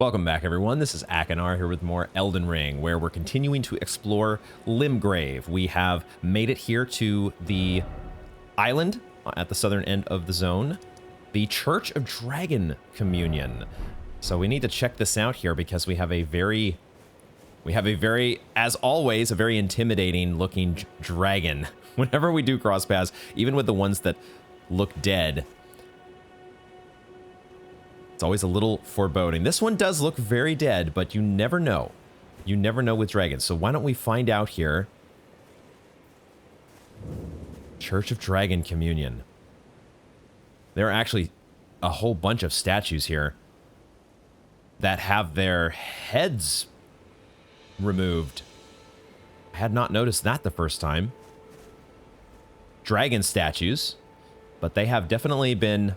Welcome back, everyone. This is Achenar here with more Elden Ring, where we're continuing to explore Limgrave. We have made it here to the island at the southern end of the zone, the Church of Dragon Communion. So we need to check this out here because we have a very, as always, a very intimidating looking dragon. Whenever we do cross paths, even with the ones that look dead, it's always a little foreboding. This one does look very dead, but you never know. You never know with dragons. So why don't we find out here? Church of Dragon Communion. There are actually a whole bunch of statues here that have their heads removed. I had not noticed that the first time. Dragon statues, but they have definitely been...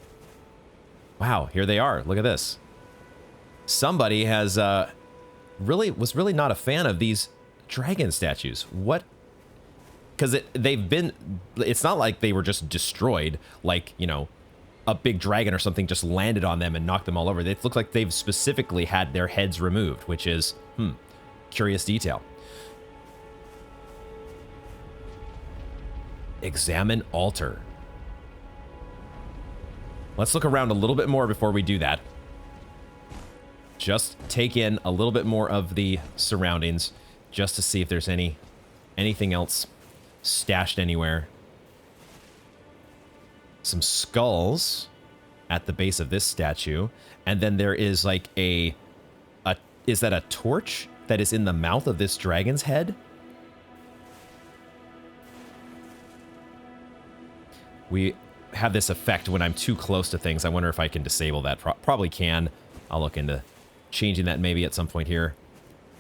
Wow, here they are. Look at this. Somebody has was really not a fan of these dragon statues. What? Because it's not like they were just destroyed, like, you know, a big dragon or something just landed on them and knocked them all over. It looks like they've specifically had their heads removed, which is, curious detail. Examine altar. Let's look around a little bit more before we do that. Just take in a little bit more of the surroundings just to see if there's anything else stashed anywhere. Some skulls at the base of this statue, and then there is like is that a torch that is in the mouth of this dragon's head? We have this effect when I'm too close to things. I wonder if I can disable that. Probably can. I'll look into changing that maybe at some point here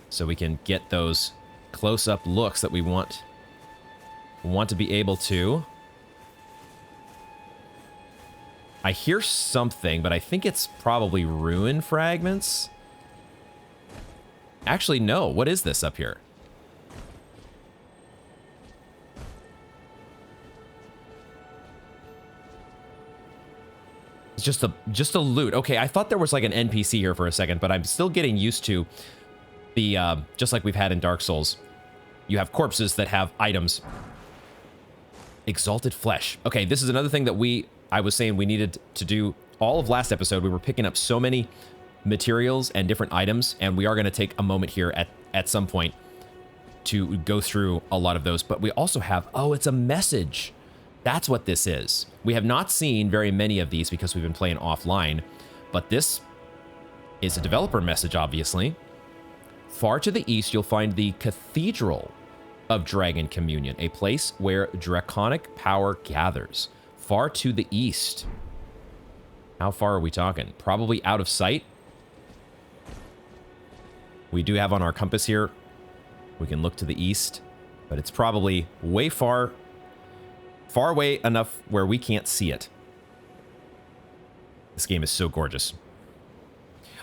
so we can get those close-up looks that we want to be able to. I hear something, but I think it's probably ruin fragments. Actually, no. What is this up here? Just a loot. Okay, I thought there was like an NPC here for a second, but I'm still getting used to the, just like we've had in Dark Souls. You have corpses that have items. Exalted flesh. Okay, this is another thing that I was saying we needed to do all of last episode. We were picking up so many materials and different items, and we are going to take a moment here at some point to go through a lot of those. But we also have, oh, it's a message. That's what this is. We have not seen very many of these because we've been playing offline, but this is a developer message, obviously. Far to the east, you'll find the Cathedral of Dragon Communion, a place where draconic power gathers. Far to the east. How far are we talking? Probably out of sight. We do have on our compass here, we can look to the east, but it's probably way far away enough where we can't see it. This game is so gorgeous.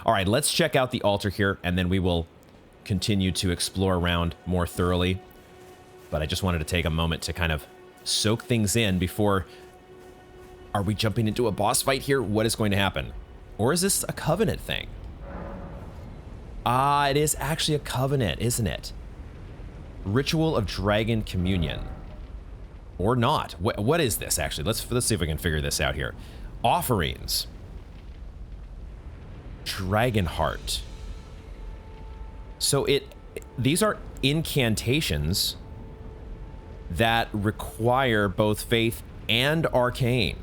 All right, let's check out the altar here, and then we will continue to explore around more thoroughly. But I just wanted to take a moment to kind of soak things in before... Are we jumping into a boss fight here? What is going to happen? Or is this a covenant thing? Ah, it is actually a covenant, isn't it? Ritual of Dragon Communion. Or not. What is this, actually? Let's see if we can figure this out here. Offerings. Dragon Heart. So these are incantations that require both faith and arcane.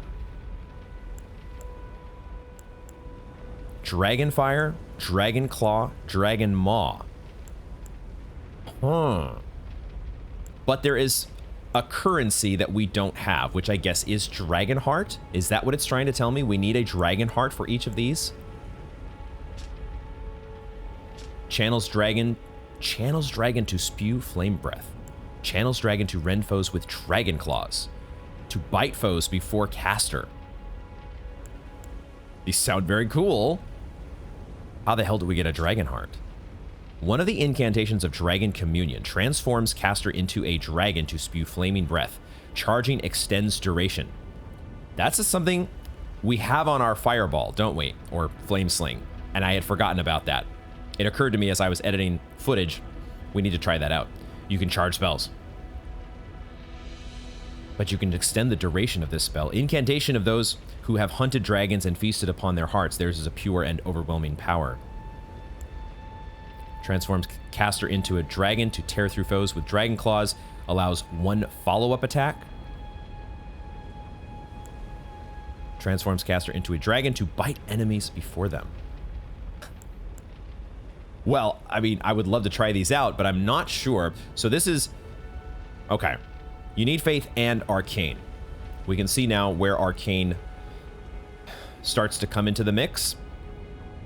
Dragon Fire, Dragon Claw, Dragon Maw. But there is a currency that we don't have, which I guess is Dragon Heart. Is that what it's trying to tell me? We need a Dragon Heart for each of these. Channels Dragon to spew flame breath. Channels Dragon to rend foes with Dragon Claws. To bite foes before caster. These sound very cool. How the hell do we get a Dragon Heart? One of the incantations of Dragon Communion transforms caster into a dragon to spew flaming breath. Charging extends duration. That's something we have on our fireball, don't we? Or flame sling. and I had forgotten about that. It occurred to me as I was editing footage, we need to try that out. You can charge spells, but you can extend the duration of this spell. Incantation of those who have hunted dragons and feasted upon their hearts. Theirs is a pure and overwhelming power. Transforms caster into a dragon to tear through foes with dragon claws. Allows 1 follow-up attack. Transforms caster into a dragon to bite enemies before them. Well, I mean, I would love to try these out, but I'm not sure. So this is... Okay. You need Faith and Arcane. We can see now where Arcane starts to come into the mix.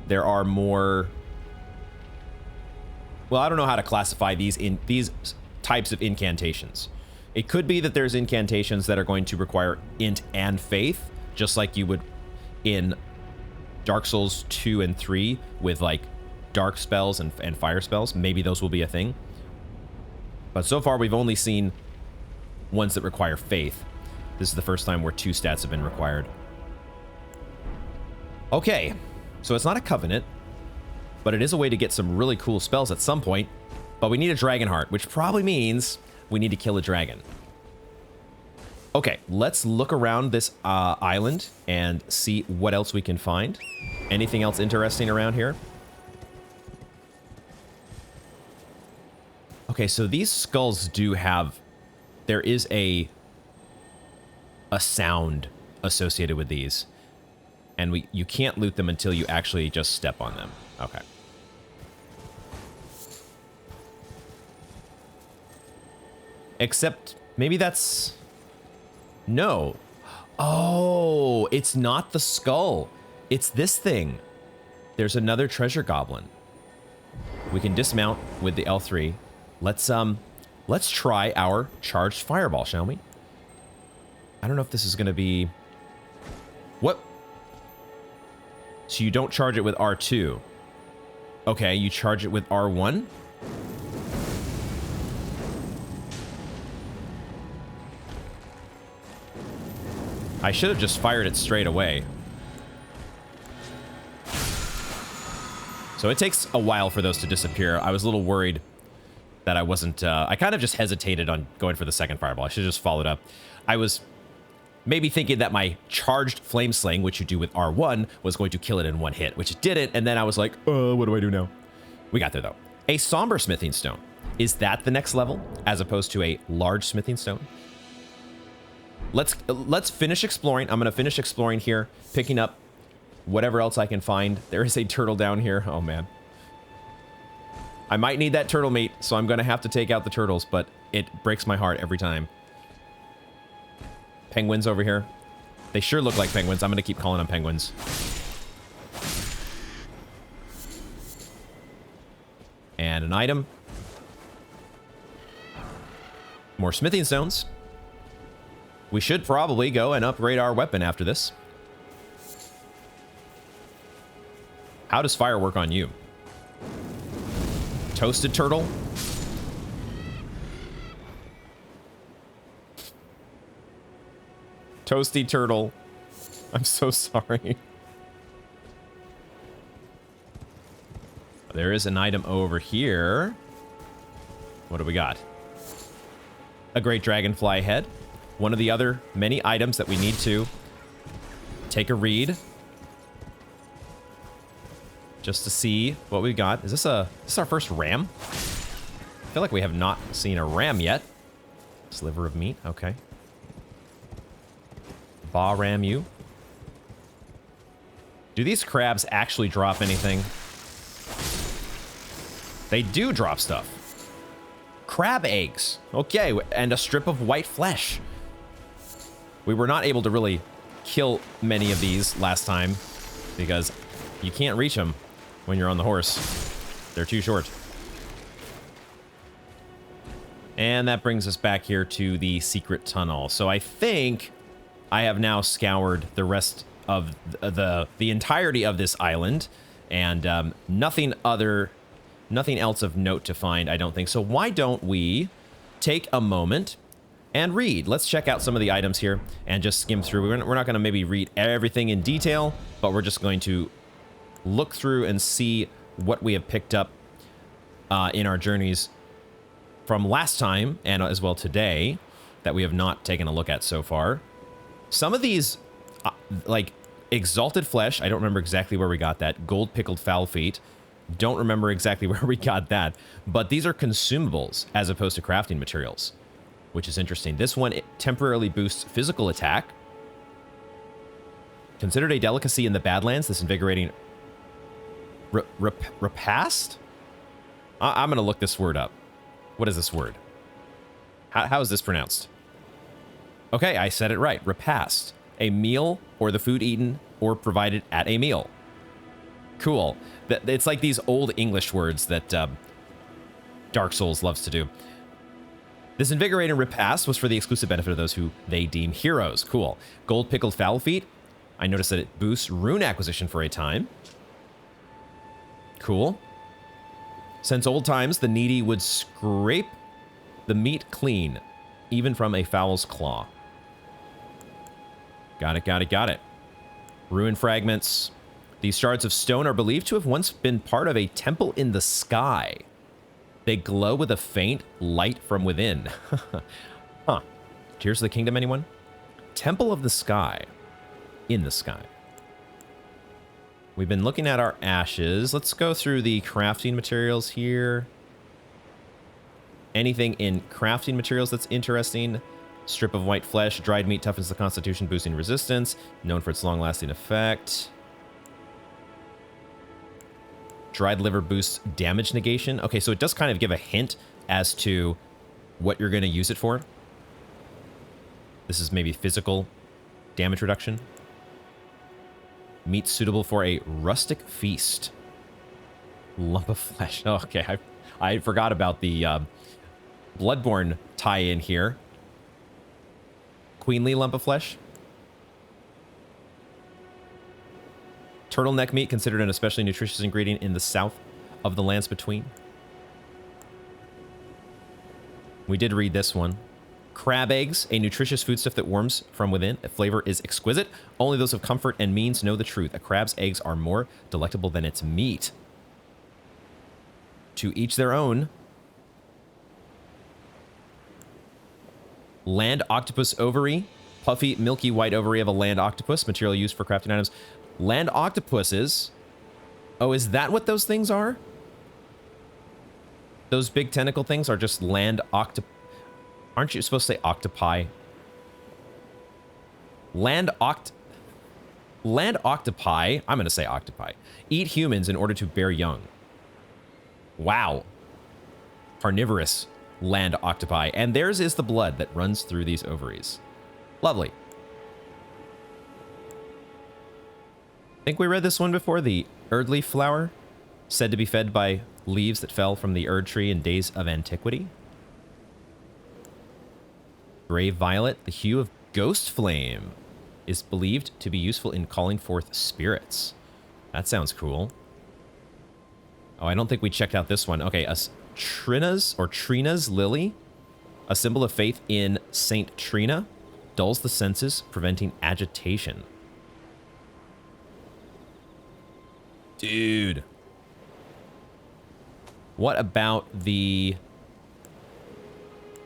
There are more... Well, I don't know how to classify these types of incantations. It could be that there's incantations that are going to require int and faith, just like you would in Dark Souls 2 and 3 with like dark spells and fire spells. Maybe those will be a thing. But so far we've only seen ones that require faith. This is the first time where 2 stats have been required. Okay, so it's not a covenant, but it is a way to get some really cool spells at some point. But we need a dragon heart, which probably means we need to kill a dragon. Okay, let's look around this island and see what else we can find. Anything else interesting around here? Okay, so these skulls do have... There is a sound associated with these. And you can't loot them until you actually just step on them. Okay. Except, maybe that's... No. Oh, it's not the skull. It's this thing. There's another treasure goblin. We can dismount with the L3. Let's try our charged fireball, shall we? I don't know if this is going to be... What? So you don't charge it with R2. Okay, you charge it with R1? I should have just fired it straight away. So it takes a while for those to disappear. I was a little worried that I wasn't... I kind of just hesitated on going for the second fireball. I should have just followed up. I was maybe thinking that my charged flame sling, which you do with R1, was going to kill it in one hit, which it didn't. And then I was like, what do I do now? We got there, though. A somber smithing stone. Is that the next level, as opposed to a large smithing stone? Let's finish exploring. I'm going to finish exploring here, picking up whatever else I can find. There is a turtle down here. Oh, man. I might need that turtle meat, so I'm going to have to take out the turtles, but it breaks my heart every time. Penguins over here. They sure look like penguins. I'm going to keep calling them penguins. And an item. More smithing stones. We should probably go and upgrade our weapon after this. How does fire work on you? Toasted turtle? Toasty turtle. I'm so sorry. There is an item over here. What do we got? A great dragonfly head. One of the other many items that we need to take a read. Just to see what we got. Is this our first ram? I feel like we have not seen a ram yet. Sliver of meat, okay. Ba ram you. Do these crabs actually drop anything? They do drop stuff. Crab eggs. Okay, and a strip of white flesh. We were not able to really kill many of these last time because you can't reach them when you're on the horse. They're too short. And that brings us back here to the secret tunnel. So I think I have now scoured the rest of the entirety of this island, and nothing else of note to find, I don't think. So why don't we take a moment and read? Let's check out some of the items here and just skim through. We're not going to maybe read everything in detail, but we're just going to look through and see what we have picked up in our journeys from last time and as well today that we have not taken a look at so far. Some of these, like Exalted Flesh, I don't remember exactly where we got that. Gold Pickled Fowl Feet, don't remember exactly where we got that. But these are consumables as opposed to crafting materials, which is interesting. This one temporarily boosts physical attack. Considered a delicacy in the Badlands, this invigorating repast? I'm going to look this word up. What is this word? How is this pronounced? Okay, I said it right. Repast. A meal or the food eaten or provided at a meal. Cool. It's like these old English words that Dark Souls loves to do. This invigorating repast was for the exclusive benefit of those who they deem heroes. Cool. Gold Pickled Fowl Feet. I noticed that it boosts rune acquisition for a time. Cool. Since old times, the needy would scrape the meat clean, even from a fowl's claw. Got it, got it, got it. Ruin fragments. These shards of stone are believed to have once been part of a temple in the sky. They glow with a faint light from within. Huh. Tears of the Kingdom, anyone? Temple of the Sky. In the sky. We've been looking at our ashes. Let's go through the crafting materials here. Anything in crafting materials that's interesting? Strip of white flesh. Dried meat toughens the constitution, boosting resistance. Known for its long-lasting effect. Dried liver boosts damage negation. Okay, so it does kind of give a hint as to what you're going to use it for. This is maybe physical damage reduction. Meat suitable for a rustic feast. Lump of flesh. Oh, okay, I forgot about the Bloodborne tie-in here. Queenly lump of flesh. Turtleneck meat, considered an especially nutritious ingredient in the south of the lands between. We did read this one. Crab eggs, a nutritious foodstuff that warms from within. The flavor is exquisite. Only those of comfort and means know the truth. A crab's eggs are more delectable than its meat. To each their own. Land octopus ovary. Puffy, milky white ovary of a land octopus. Material used for crafting items. Land octopuses. Oh, is that what those things are? Those big tentacle things are just land octopus. Aren't you supposed to say octopi? Land octopi, I'm going to say octopi, eat humans in order to bear young. Wow. Carnivorous land octopi. And theirs is the blood that runs through these ovaries. Lovely. I think we read this one before. The Erdleaf flower, said to be fed by leaves that fell from the Erd tree in days of antiquity. Brave Violet, the hue of ghost flame, is believed to be useful in calling forth spirits. That sounds cool. Oh, I don't think we checked out this one. Okay, Trina's lily, a symbol of faith in Saint Trina, dulls the senses, preventing agitation. Dude. What about the...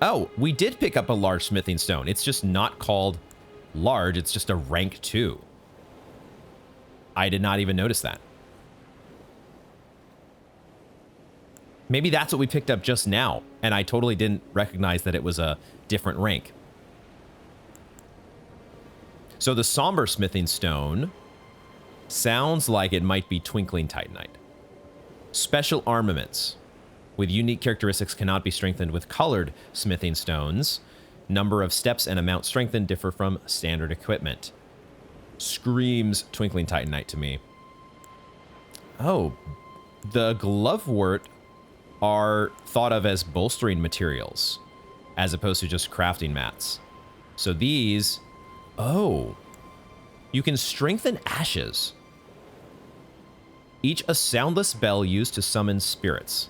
Oh, we did pick up a large smithing stone. It's just not called large. It's just a rank 2. I did not even notice that. Maybe that's what we picked up just now, and I totally didn't recognize that it was a different rank. So the somber smithing stone sounds like it might be twinkling titanite. Special armaments with unique characteristics cannot be strengthened with colored smithing stones. Number of steps and amount strengthened differ from standard equipment. Screams twinkling titanite to me. Oh, the glovewort are thought of as bolstering materials as opposed to just crafting mats. So these, oh, you can strengthen ashes. Each a soundless bell used to summon spirits.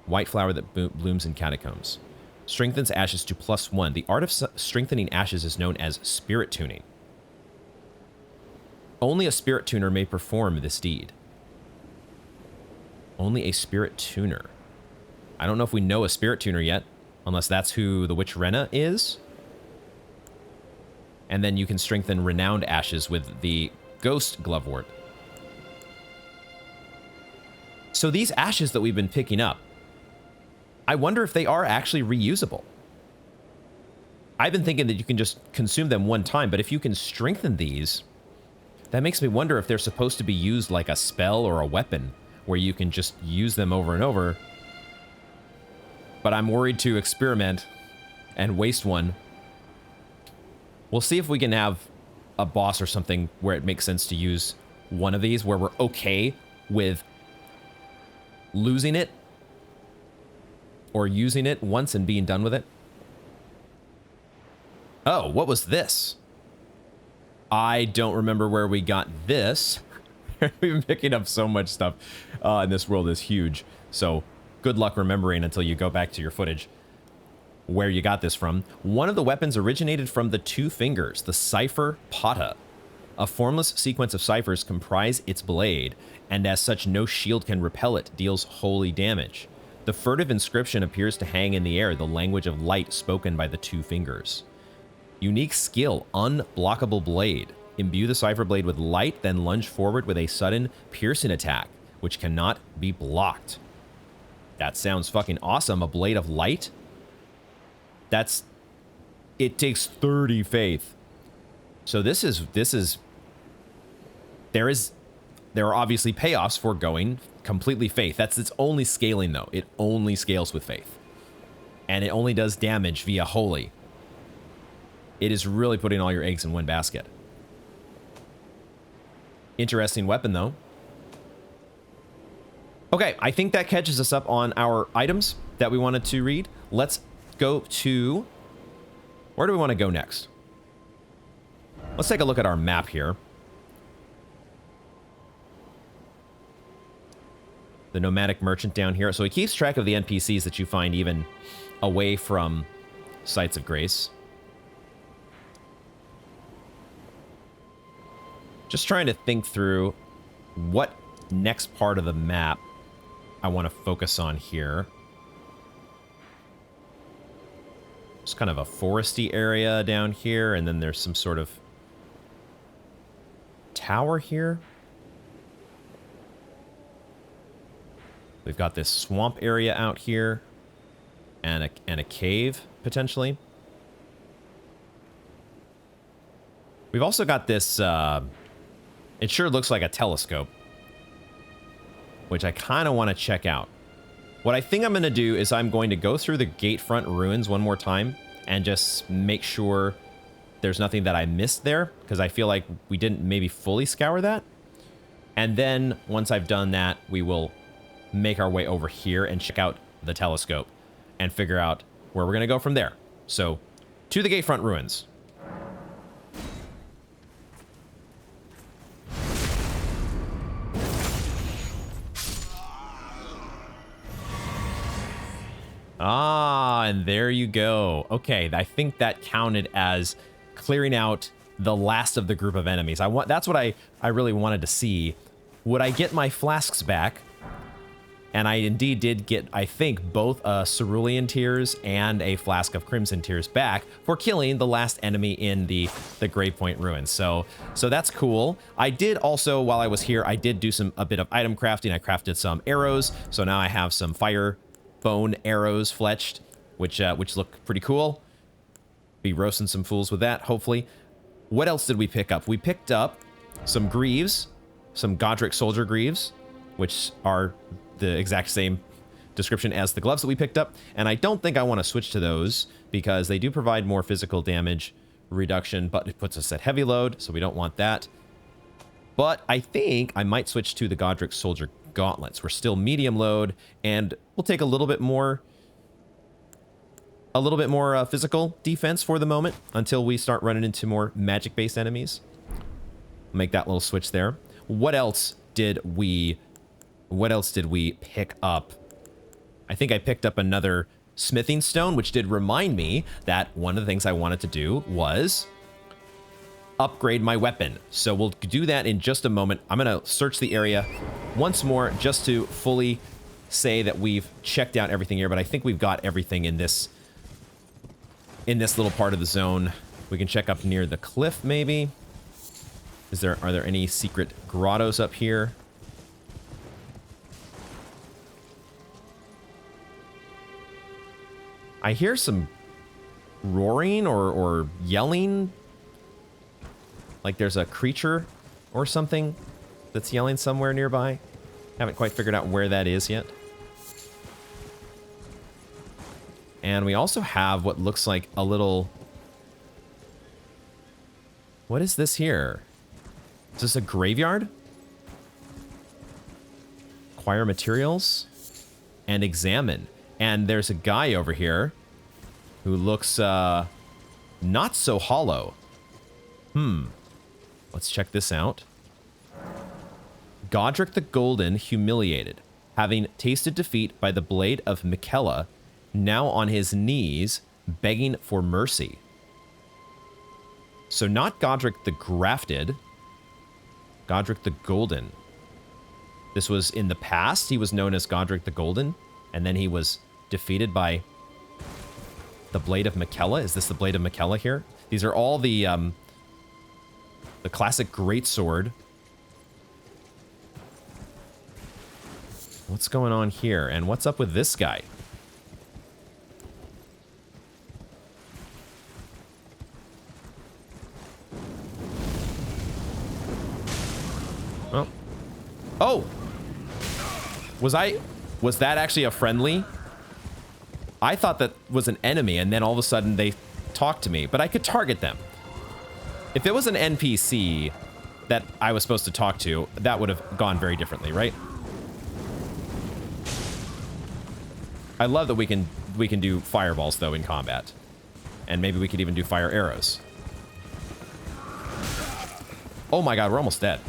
White flower that blooms in catacombs. Strengthens ashes to +1. The art of strengthening ashes is known as spirit tuning. Only a spirit tuner may perform this deed. Only a spirit tuner. I don't know if we know a spirit tuner yet, unless that's who the Witch Rena is. And then you can strengthen Renowned Ashes with the Ghost Glovewort. So these ashes that we've been picking up, I wonder if they are actually reusable. I've been thinking that you can just consume them one time, but if you can strengthen these, that makes me wonder if they're supposed to be used like a spell or a weapon, where you can just use them over and over. But I'm worried to experiment and waste one. We'll see if we can have a boss or something where it makes sense to use one of these, where we're okay with losing it or using it once and being done with it. Oh, what was this? I don't remember where we got this. We've been picking up so much stuff, and this world is huge. So good luck remembering until you go back to your footage where you got this from. One of the weapons originated from the Two Fingers, the Cipher Pata. A formless sequence of ciphers comprise its blade, and as such no shield can repel it, deals holy damage. The furtive inscription appears to hang in the air, the language of light spoken by the Two Fingers. Unique skill, Unblockable Blade. Imbue the Cipher Blade with light, then lunge forward with a sudden piercing attack, which cannot be blocked. That sounds fucking awesome. A Blade of Light? It takes 30 faith. So there are obviously payoffs for going completely faith. That's its only scaling though. It only scales with faith. And it only does damage via holy. It is really putting all your eggs in one basket. Interesting weapon though. Okay, I think that catches us up on our items that we wanted to read. Let's go to... Where do we want to go next? Let's take a look at our map here. The nomadic merchant down here. So he keeps track of the NPCs that you find even away from Sites of Grace. Just trying to think through what next part of the map I want to focus on here. It's kind of a foresty area down here, and then there's some sort of tower here. We've got this swamp area out here, and a cave, potentially. We've also got this, it sure looks like a telescope, which I kind of want to check out. What I think I'm going to do is I'm going to go through the Gatefront ruins one more time and just make sure there's nothing that I missed there, because I feel like we didn't maybe fully scour that. And then once I've done that, we will make our way over here and check out the telescope and figure out where we're going to go from there. So, to the Gatefront ruins. Ah, and there you go. Okay, I think that counted as clearing out the last of the group of enemies. That's what I really wanted to see. Would I get my flasks back? And I indeed did get, I think, both a Cerulean Tears and a flask of Crimson Tears back for killing the last enemy in the Grave Point ruins. So that's cool. I did also, while I was here, I did do a bit of item crafting. I crafted some arrows, so now I have some fire bone arrows fletched, which look pretty cool. Be roasting some fools with that, hopefully. What else did we pick up? We picked up some greaves, some Godric soldier greaves, which are the exact same description as the gloves that we picked up. And I don't think I want to switch to those because they do provide more physical damage reduction, but it puts us at heavy load, so we don't want that. But I think I might switch to the Godric soldier gauntlets. We're still medium load, and we'll take a little bit more physical defense for the moment until we start running into more magic-based enemies. Make that little switch there. What else did we pick up? I think I picked up another smithing stone, which did remind me that one of the things I wanted to do was upgrade my weapon. So we'll do that in just a moment. I'm going to search the area once more just to fully say that we've checked out everything here, but I think we've got everything in this little part of the zone. We can check up near the cliff, maybe. Are there any secret grottos up here? I hear some roaring or yelling. Like there's a creature or something that's yelling somewhere nearby. Haven't quite figured out where that is yet. And we also have what looks like a little... What is this here? Is this a graveyard? Acquire materials and examine. And there's a guy over here who looks not so hollow. Let's check this out. Godric the Golden humiliated, having tasted defeat by the blade of Miquella, now on his knees, begging for mercy. So not Godric the Grafted, Godric the Golden. This was in the past, he was known as Godric the Golden, and then he was defeated by the blade of Miquella. Is this the blade of Miquella here? These are all the classic greatsword. What's going on here? And what's up with this guy? Oh. Oh! Was that actually a friendly? I thought that was an enemy, and then all of a sudden they talked to me, but I could target them. If it was an NPC that I was supposed to talk to, that would have gone very differently, right? I love that we can do fireballs, though, in combat. And maybe we could even do fire arrows. Oh my god, we're almost dead.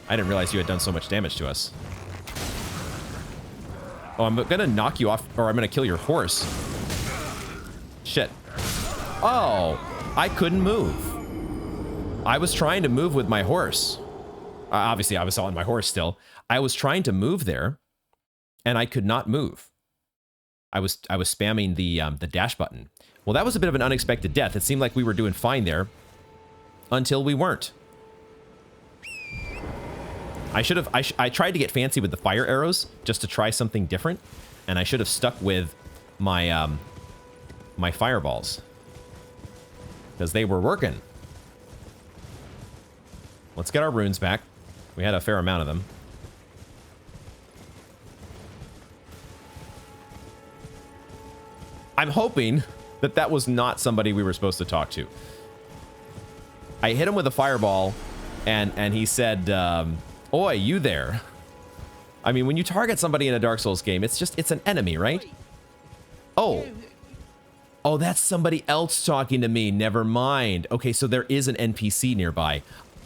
I didn't realize you had done so much damage to us. Oh, I'm gonna knock you off, or I'm gonna kill your horse. Shit. Oh, I couldn't move. I was trying to move with my horse. Obviously, I was on my horse still. I was trying to move there, and I could not move. I was spamming the dash button. Well, that was a bit of an unexpected death. It seemed like we were doing fine there until we weren't. I tried to get fancy with the fire arrows just to try something different, and I should have stuck with my my fireballs because they were working. Let's get our runes back. We had a fair amount of them. I'm hoping that that was not somebody we were supposed to talk to. I hit him with a fireball, and he said, "Oi, you there?" I mean, when you target somebody in a Dark Souls game, it's an enemy, right? Oh. Oh, that's somebody else talking to me. Never mind. Okay, so there is an NPC nearby.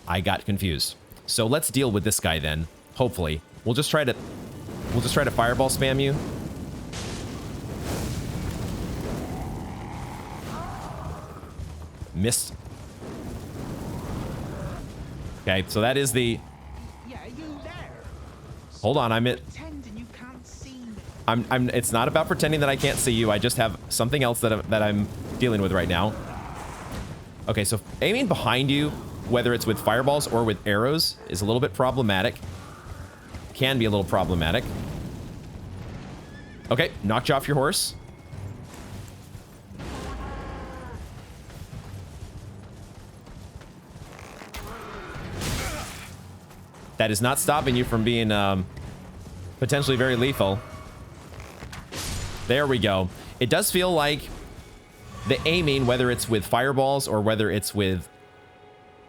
I got confused. So let's deal with this guy then. Hopefully. We'll just try to fireball spam you. Missed. Okay, so that is the... Yeah, you there? Hold on, Pretending you can't see me. It's not about pretending that I can't see you. I just have something else that I'm dealing with right now. Okay, so aiming behind you, whether it's with fireballs or with arrows, is a little bit problematic. Can be a little problematic. Okay, knocked you off your horse. That is not stopping you from being potentially very lethal. There we go. It does feel like the aiming, whether it's with fireballs or whether it's with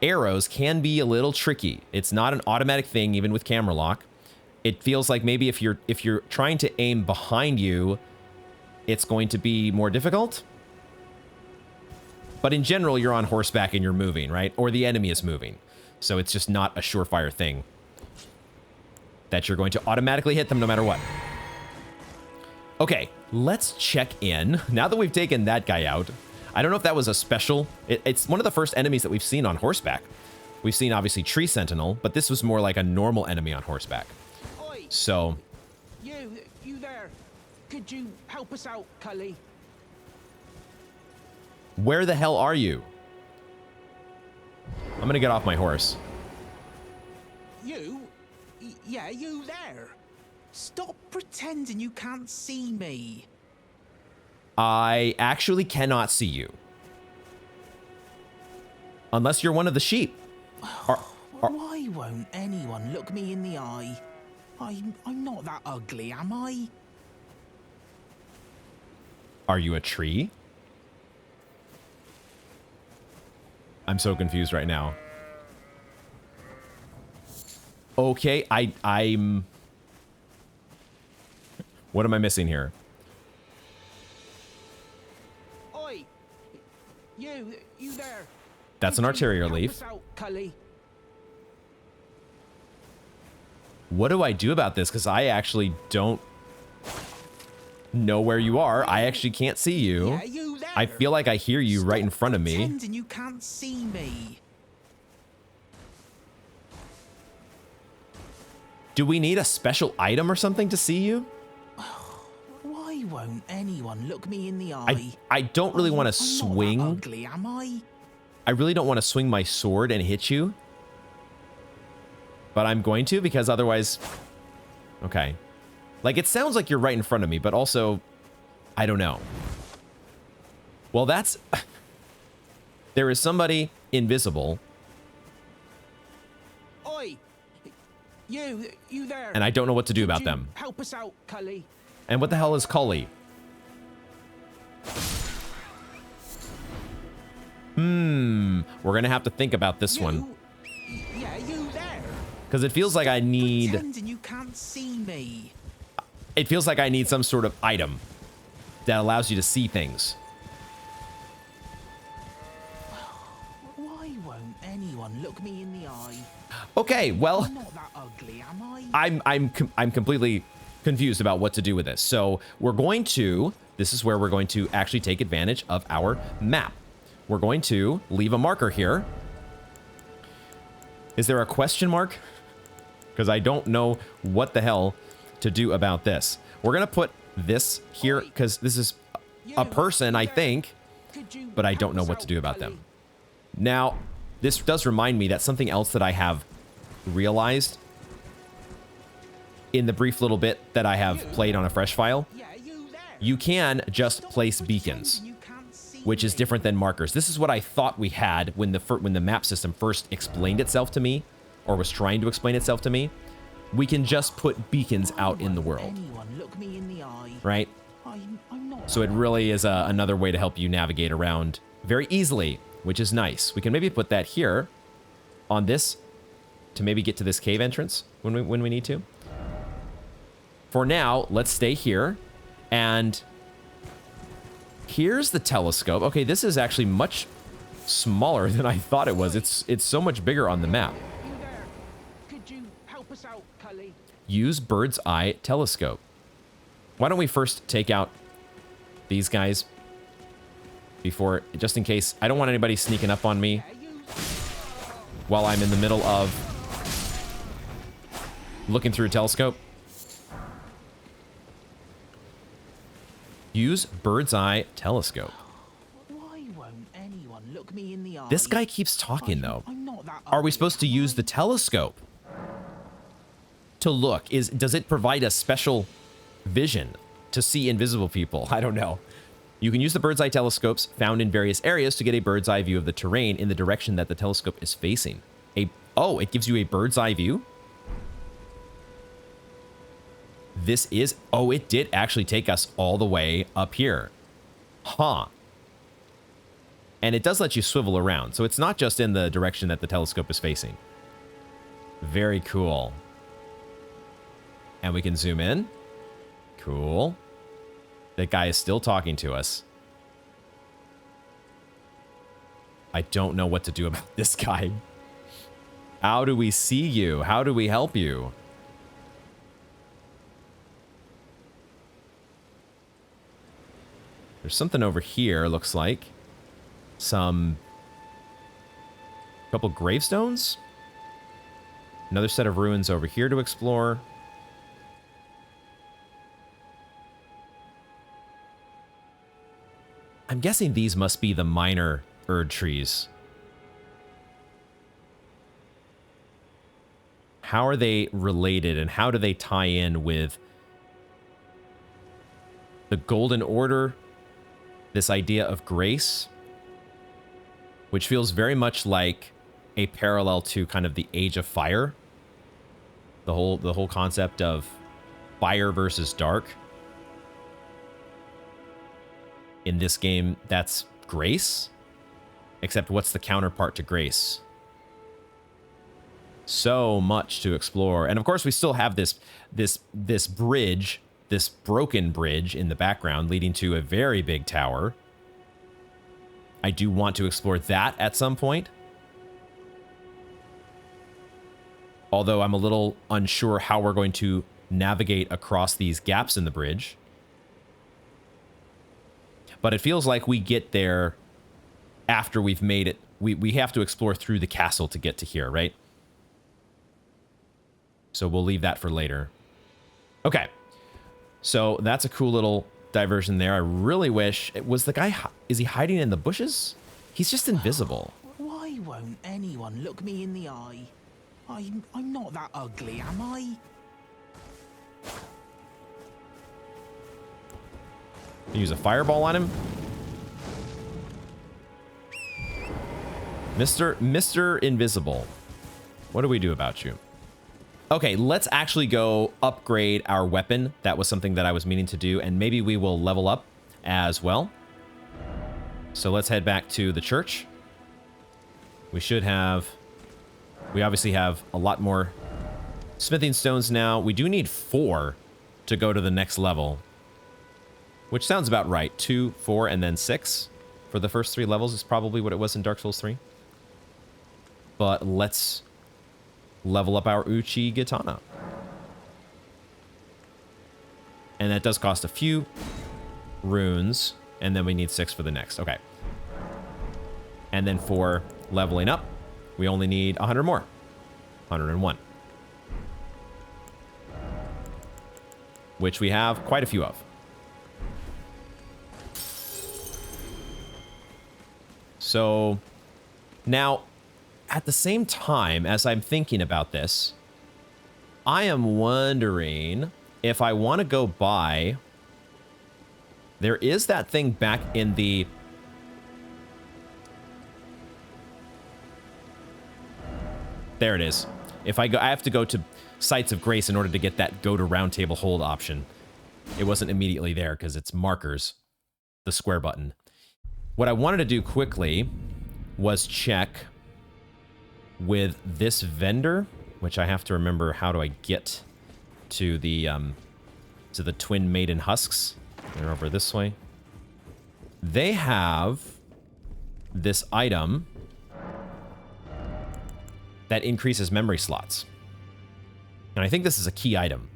arrows, can be a little tricky. It's not an automatic thing, even with camera lock. It feels like maybe if you're trying to aim behind you, it's going to be more difficult. But in general, you're on horseback and you're moving, right? Or the enemy is moving. So it's just not a surefire thing that you're going to automatically hit them no matter what. Okay, let's check in. Now that we've taken that guy out, I don't know if that was a special. It's one of the first enemies that we've seen on horseback. We've seen, obviously, Tree Sentinel, but this was more like a normal enemy on horseback. Oi, So... you there. Could you help us out, Cully? Where the hell are you? I'm gonna get off my horse. You? Yeah, you there. Stop pretending you can't see me. I actually cannot see you. Unless you're one of the sheep. Why won't anyone look me in the eye? I'm not that ugly, am I? Are you a tree? I'm so confused right now. Okay, I'm... What am I missing here? Oi! You there. That's an arterial leaf. Help us out, Cully. What do I do about this? Because I actually don't know where you are. I actually can't see you. Yeah, you there. I feel like I hear you right in front of me. Pretending you can't see me. Do we need a special item or something to see you? Why won't anyone look me in the eye? I don't really want to I'm swing. not that ugly, am I? I really don't want to swing my sword and hit you. But I'm going to, because otherwise... Okay. Like, it sounds like you're right in front of me, but also... I don't know. Well, that's... There is somebody invisible. Oi! You there. And I don't know what to do about Could you them. help us out, Cully. And what the hell is Cully? We're gonna have to think about this one. Yeah, you there. Because it feels like I need... Pretending you can't see me. It feels like I need some sort of item that allows you to see things. Why won't anyone look me in the eye? Okay, well... I'm not that ugly, am I? I'm completely confused about what to do with this. So we're going to... This is where we're going to actually take advantage of our map. We're going to leave a marker here. Is there a question mark? Because I don't know what the hell to do about this. We're going to put this here because this is a person, I think, but I don't know what to do about them. Now, this does remind me that something else that I have realized in the brief little bit that I have played on a fresh file, you can just place beacons, which is different than markers. This is what I thought we had when the map system first explained itself to me, or was trying to explain itself to me. We can just put beacons out in the world, right? So it really is another way to help you navigate around very easily, which is nice. We can maybe put that here on this to maybe get to this cave entrance when we need to. For now, let's stay here. And here's the telescope. Okay, this is actually much smaller than I thought it was. It's so much bigger on the map. Could you help us out, Cully? Use bird's eye telescope. Why don't we first take out these guys before, just in case. I don't want anybody sneaking up on me while I'm in the middle of looking through a telescope. Use bird's eye telescope. Why won't anyone look me in the eye? This guy keeps talking, though. I'm not that Are we ugly, supposed to am use I? the telescope to look? Does it provide a special vision to see invisible people? I don't know. You can use the bird's eye telescopes found in various areas to get a bird's eye view of the terrain in the direction that the telescope is facing. Oh, it gives you a bird's eye view? This is... Oh, it did actually take us all the way up here. Huh. And it does let you swivel around, so it's not just in the direction that the telescope is facing. Very cool. And we can zoom in. Cool. That guy is still talking to us. I don't know what to do about this guy. How do we see you? How do we help you? There's something over here, looks like. Some couple gravestones. Another set of ruins over here to explore. I'm guessing these must be the minor Erd trees. How are they related and how do they tie in with the Golden Order? This idea of grace, which feels very much like a parallel to kind of the Age of Fire. The whole concept of fire versus dark. In this game, that's grace. Except what's the counterpart to grace? So much to explore. And of course, we still have this bridge, this broken bridge in the background leading to a very big tower. I do want to explore that at some point. Although I'm a little unsure how we're going to navigate across these gaps in the bridge. But it feels like we get there after we've made it. We have to explore through the castle to get to here, right? So we'll leave that for later. Okay. So that's a cool little diversion there. I really wish... Was the guy... Is he hiding in the bushes? He's just invisible. Why won't anyone look me in the eye? I'm not that ugly, am I? Use a fireball on him. Mr. Invisible. What do we do about you? Okay, let's actually go upgrade our weapon. That was something that I was meaning to do, and maybe we will level up as well. So let's head back to the church. We should have... We obviously have a lot more smithing stones now. We do need 4 to go to the next level. Which sounds about right. 2, 4, and then 6 for the first 3 levels is probably what it was in Dark Souls 3. But let's level up our Uchi Gitana. And that does cost a few runes. And then we need 6 for the next. Okay. And then for leveling up, we only need 100 more. 101. Which we have quite a few of. So now, at the same time as I'm thinking about this, I am wondering if I want to go buy... There is that thing back in the... There it is. If I go, I have to go to Sites of Grace in order to get that go to round table hold option. It wasn't immediately there because it's markers, the square button. What I wanted to do quickly was check with this vendor, which I have to remember how do I get to the Twin Maiden Husks. They're over this way. They have this item that increases memory slots. And I think this is a key item.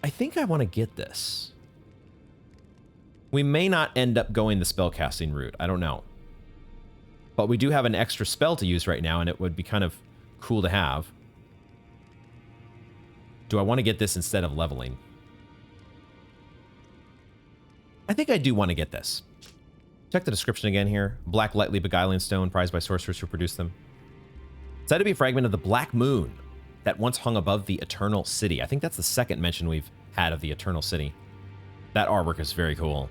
I think I want to get this. We may not end up going the spellcasting route. I don't know. But we do have an extra spell to use right now, and it would be kind of cool to have. Do I want to get this instead of leveling? I think I do want to get this. Check the description again here. Black lightly beguiling stone prized by sorcerers who produce them. Said to be a fragment of the Black Moon that once hung above the Eternal City. I think that's the second mention we've had of the Eternal City. That artwork is very cool.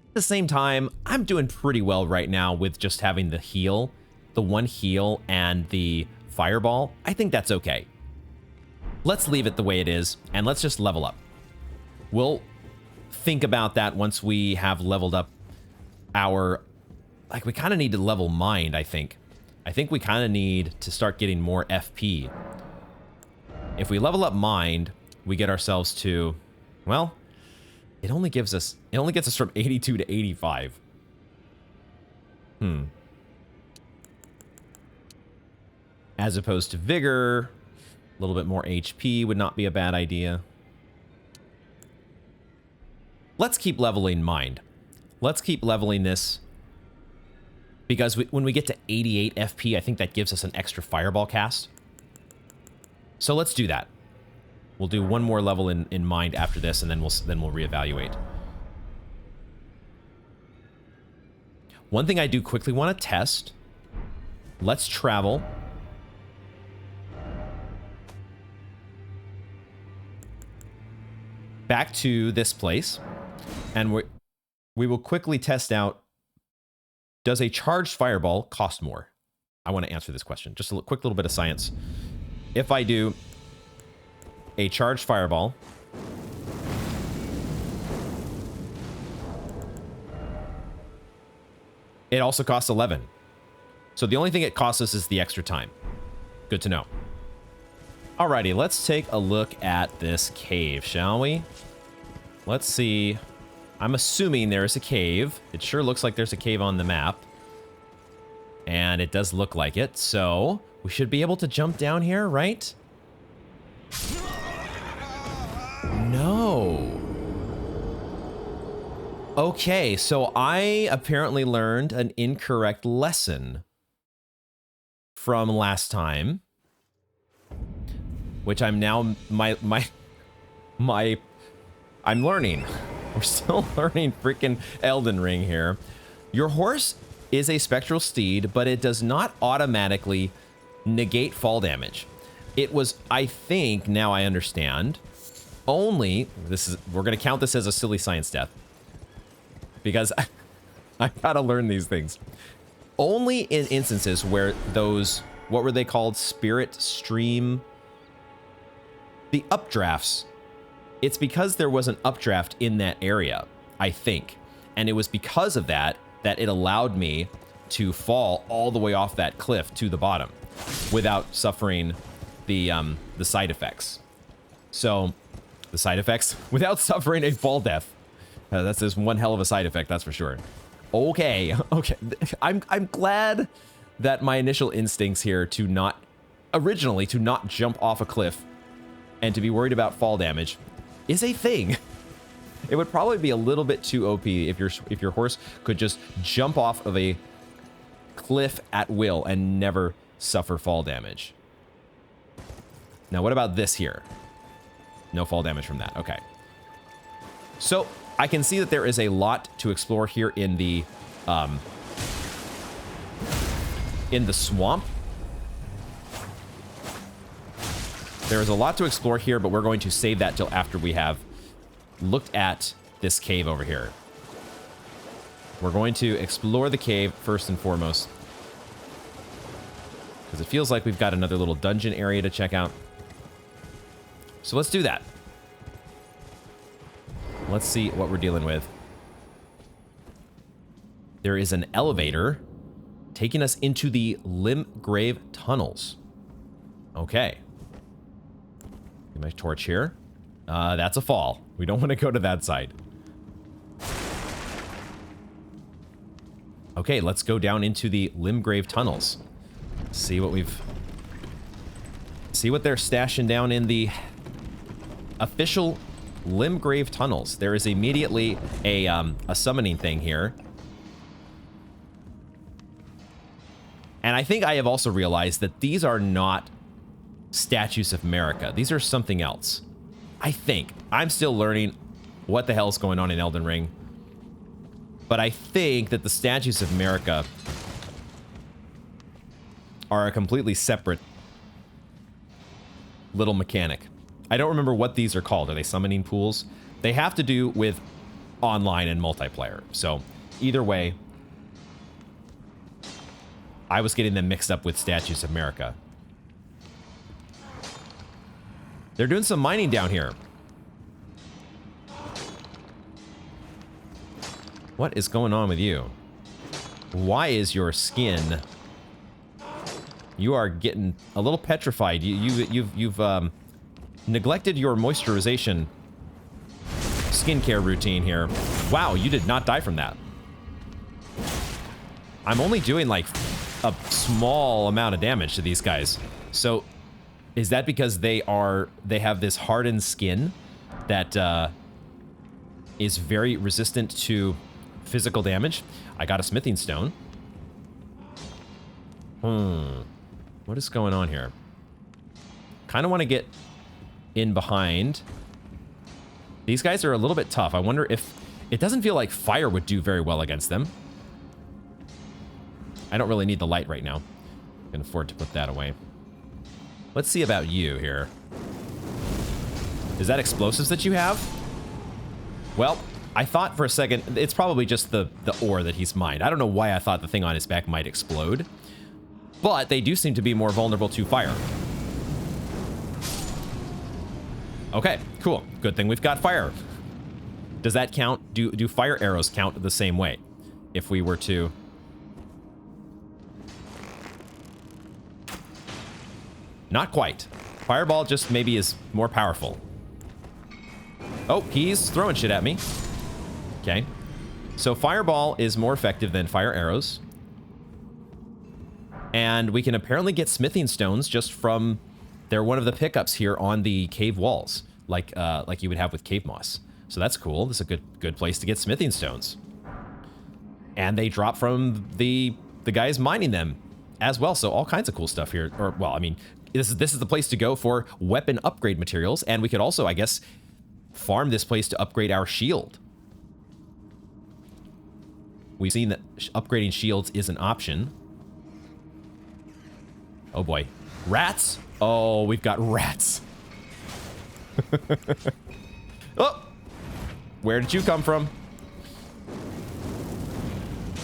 At the same time, I'm doing pretty well right now with just having the heal, the one heal and the fireball. I think that's okay. Let's leave it the way it is, and let's just level up. We'll think about that once we have leveled up our... Like, we kind of need to level mind, I think. I think we kind of need to start getting more FP. If we level up mind, we get ourselves to... Well, it only gets us from 82 to 85. As opposed to vigor, a little bit more HP would not be a bad idea. let's keep leveling mind. Let's keep leveling this because when we get to 88 FP, I think that gives us an extra fireball cast. So let's do that. We'll do one more level in mind after this, and then we'll reevaluate. One thing I do quickly want to test. Let's travel. Back to this place, and we will quickly test out, does a charged fireball cost more? I want to answer this question. Just a quick little bit of science. If I do a charged fireball, it also costs 11. So the only thing it costs us is the extra time. Good to know. Alrighty, let's take a look at this cave, shall we? Let's see. I'm assuming there's a cave. It sure looks like there's a cave on the map. And it does look like it, so we should be able to jump down here, right? No. Okay, so I apparently learned an incorrect lesson from last time. Which I'm now, I'm learning. We're still learning freaking Elden Ring here. Your horse is a spectral steed, but it does not automatically negate fall damage. It was, I think, now I understand, only, we're going to count this as a silly science death. Because I gotta learn these things. Only in instances where those, what were they called? Spirit stream... The updrafts, it's because there was an updraft in that area, I think. And it was because of that that it allowed me to fall all the way off that cliff to the bottom without suffering the side effects. So, the side effects? Without suffering a fall death. That's just one hell of a side effect, that's for sure. Okay, okay. I'm glad that my initial instincts here to not, originally, to not jump off a cliff and to be worried about fall damage is a thing. It would probably be a little bit too OP if your horse could just jump off of a cliff at will and never suffer fall damage. Now, what about this here? No fall damage from that. Okay. So, I can see that there is a lot to explore here in the swamp. There is a lot to explore here, but we're going to save that till after we have looked at this cave over here. We're going to explore the cave first and foremost, because it feels like we've got another little dungeon area to check out. So let's do that. Let's see what we're dealing with. There is an elevator taking us into the Limgrave Tunnels. Okay. Get my torch here. That's a fall. We don't want to go to that side. Okay, let's go down into the Limgrave Tunnels. See what they're stashing down in the official Limgrave Tunnels. There is immediately a summoning thing here. And I think I have also realized that these are not statues of America. These are something else. I think. I'm still learning what the hell's going on in Elden Ring. But I think that the statues of America are a completely separate little mechanic. I don't remember what these are called. Are they summoning pools? They have to do with online and multiplayer. So either way, I was getting them mixed up with Statues of America. They're doing some mining down here. What is going on with you? Why is your skin... You are getting a little petrified. You've neglected your moisturization skincare routine here. Wow, you did not die from that. I'm only doing like a small amount of damage to these guys. So is that because they have this hardened skin that is very resistant to physical damage. I got a smithing stone. What is going on here? Kind of want to get in behind. These guys are a little bit tough. I wonder if... It doesn't feel like fire would do very well against them. I don't really need the light right now. I can afford to put that away. Let's see about you here. Is that explosives that you have? Well, I thought for a second, it's probably just the ore that he's mined. I don't know why I thought the thing on his back might explode. But they do seem to be more vulnerable to fire. Okay, cool. Good thing we've got fire. Does that count? Do fire arrows count the same way? If we were to... Not quite. Fireball just maybe is more powerful. Oh, he's throwing shit at me. Okay. So fireball is more effective than fire arrows. And we can apparently get smithing stones just from... They're one of the pickups here on the cave walls, like you would have with cave moss. So that's cool. This is a good place to get smithing stones. And they drop from the guys mining them as well. So all kinds of cool stuff here. Or, well, I mean, this is the place to go for weapon upgrade materials. And we could also, I guess, farm this place to upgrade our shield. We've seen that upgrading shields is an option. Oh boy. Rats? Oh, we've got rats. Oh! Where did you come from?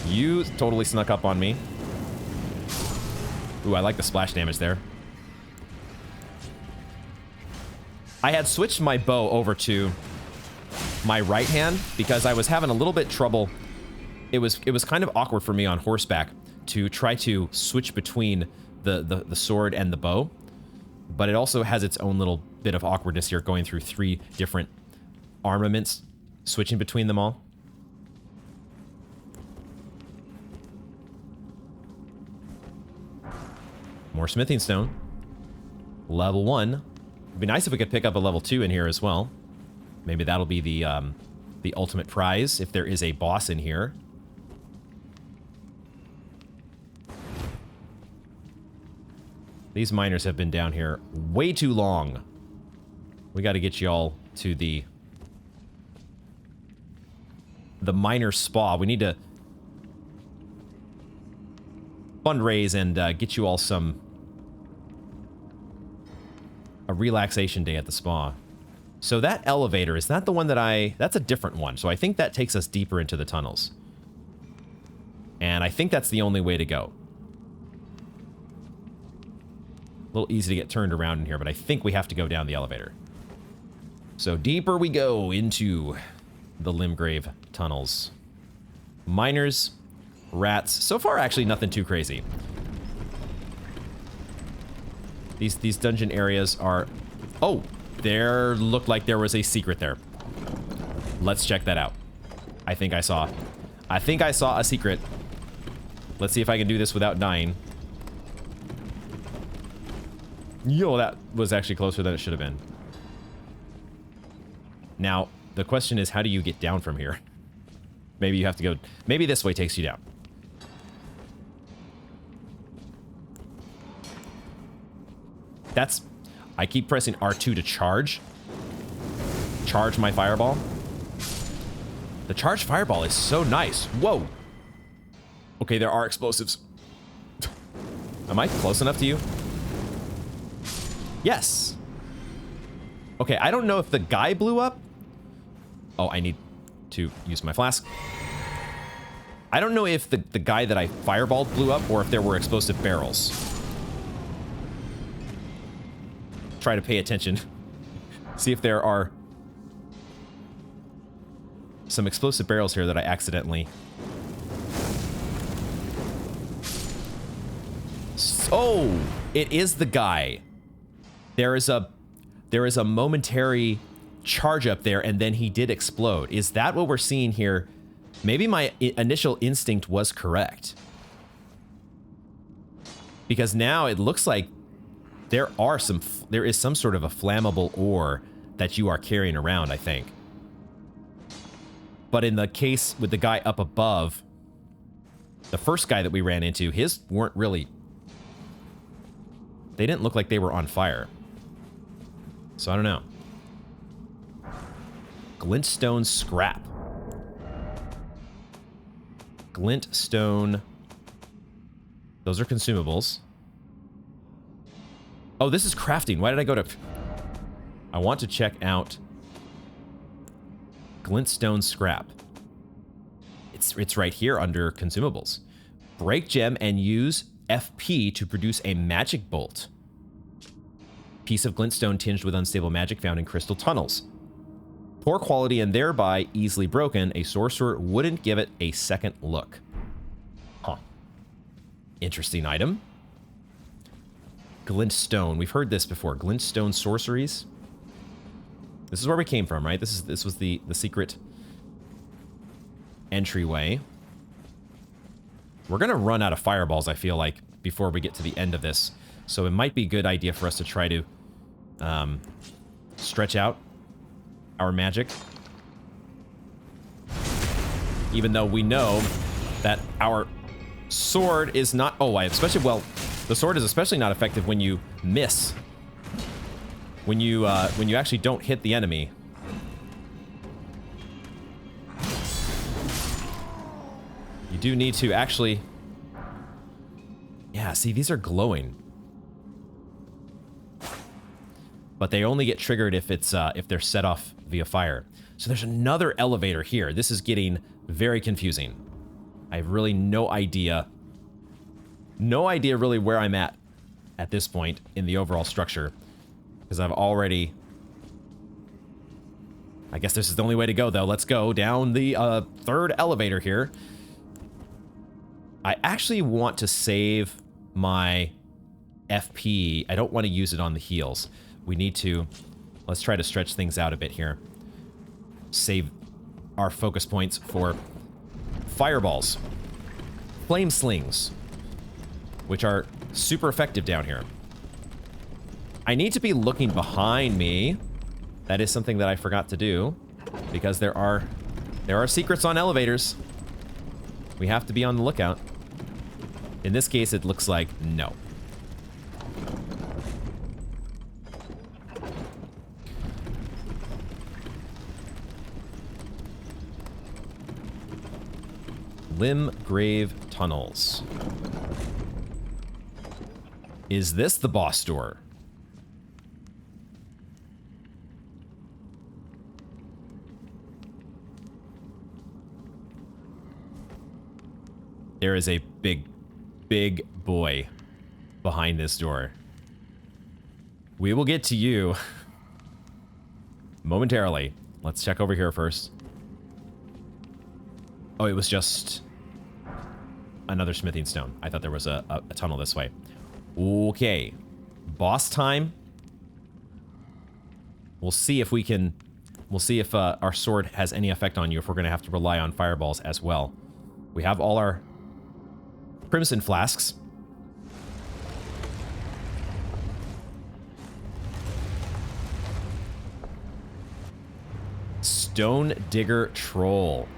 You totally snuck up on me. Ooh, I like the splash damage there. I had switched my bow over to my right hand because I was having a little bit trouble. It was kind of awkward for me on horseback to try to switch between the sword and the bow. But it also has its own little bit of awkwardness here, going through 3 different armaments, switching between them all. More smithing stone. Level 1. It'd be nice if we could pick up a level 2 in here as well. Maybe that'll be the ultimate prize if there is a boss in here. These miners have been down here way too long. We got to get you all to the miner spa. We need to fundraise and get you all a relaxation day at the spa. So that elevator, is that the one that that's a different one. So I think that takes us deeper into the tunnels. And I think that's the only way to go. A little easy to get turned around in here, but I think we have to go down the elevator. So deeper we go into the Limgrave Tunnels. Miners, rats. So far, actually, nothing too crazy. These dungeon areas are... Oh, there looked like there was a secret there. Let's check that out. I think I saw a secret. Let's see if I can do this without dying. Yo, that was actually closer than it should have been. Now, the question is, how do you get down from here? Maybe you have to go... Maybe this way takes you down. That's... I keep pressing R2 to charge. Charge my fireball. The charged fireball is so nice. Whoa. Okay, there are explosives. Am I close enough to you? Yes. Okay, I don't know if the guy blew up. Oh, I need to use my flask. I don't know if the guy that I fireballed blew up or if there were explosive barrels. Try to pay attention. See if there are some explosive barrels here that I accidentally... Oh, it is the guy. There is a momentary charge up there, and then he did explode. Is that what we're seeing here? Maybe my initial instinct was correct. Because now it looks like there is some sort of a flammable ore that you are carrying around, I think. But in the case with the guy up above, the first guy that we ran into, his weren't really... They didn't look like they were on fire. So I don't know. Glintstone scrap. Glintstone. Those are consumables. Oh, this is crafting. Why did I go to... I want to check out Glintstone scrap. It's right here under consumables. Break gem and use FP to produce a magic bolt. Piece of glintstone tinged with unstable magic found in crystal tunnels. Poor quality and thereby easily broken, a sorcerer wouldn't give it a second look. Huh. Interesting item. Glintstone. We've heard this before. Glintstone sorceries. This is where we came from, right? This was the secret entryway. We're gonna run out of fireballs, I feel like, before we get to the end of this. So it might be a good idea for us to try to stretch out our magic. Even though we know that our sword is not... Oh, especially... Well, the sword is especially not effective when you miss. When you actually don't hit the enemy. You do need to actually... Yeah, see, these are glowing. But they only get triggered if it's if they're set off via fire. So there's another elevator here. This is getting very confusing. I have really no idea really where I'm at this point in the overall structure. Because I've already... I guess this is the only way to go, though. Let's go down the third elevator here. I actually want to save my FP. I don't want to use it on the heals. We need to... Let's try to stretch things out a bit here. Save our focus points for fireballs. Flame slings, which are super effective down here. I need to be looking behind me. That is something that I forgot to do, because there are secrets on elevators. We have to be on the lookout. In this case, it looks like no. Limgrave Tunnels. Is this the boss door? There is a big, big boy behind this door. We will get to you momentarily. Let's check over here first. Oh, it was just another smithing stone. I thought there was a tunnel this way. Okay. Boss time. We'll see if we can... We'll see if our sword has any effect on you, if we're going to have to rely on fireballs as well. We have all our crimson flasks. Stone Digger Troll.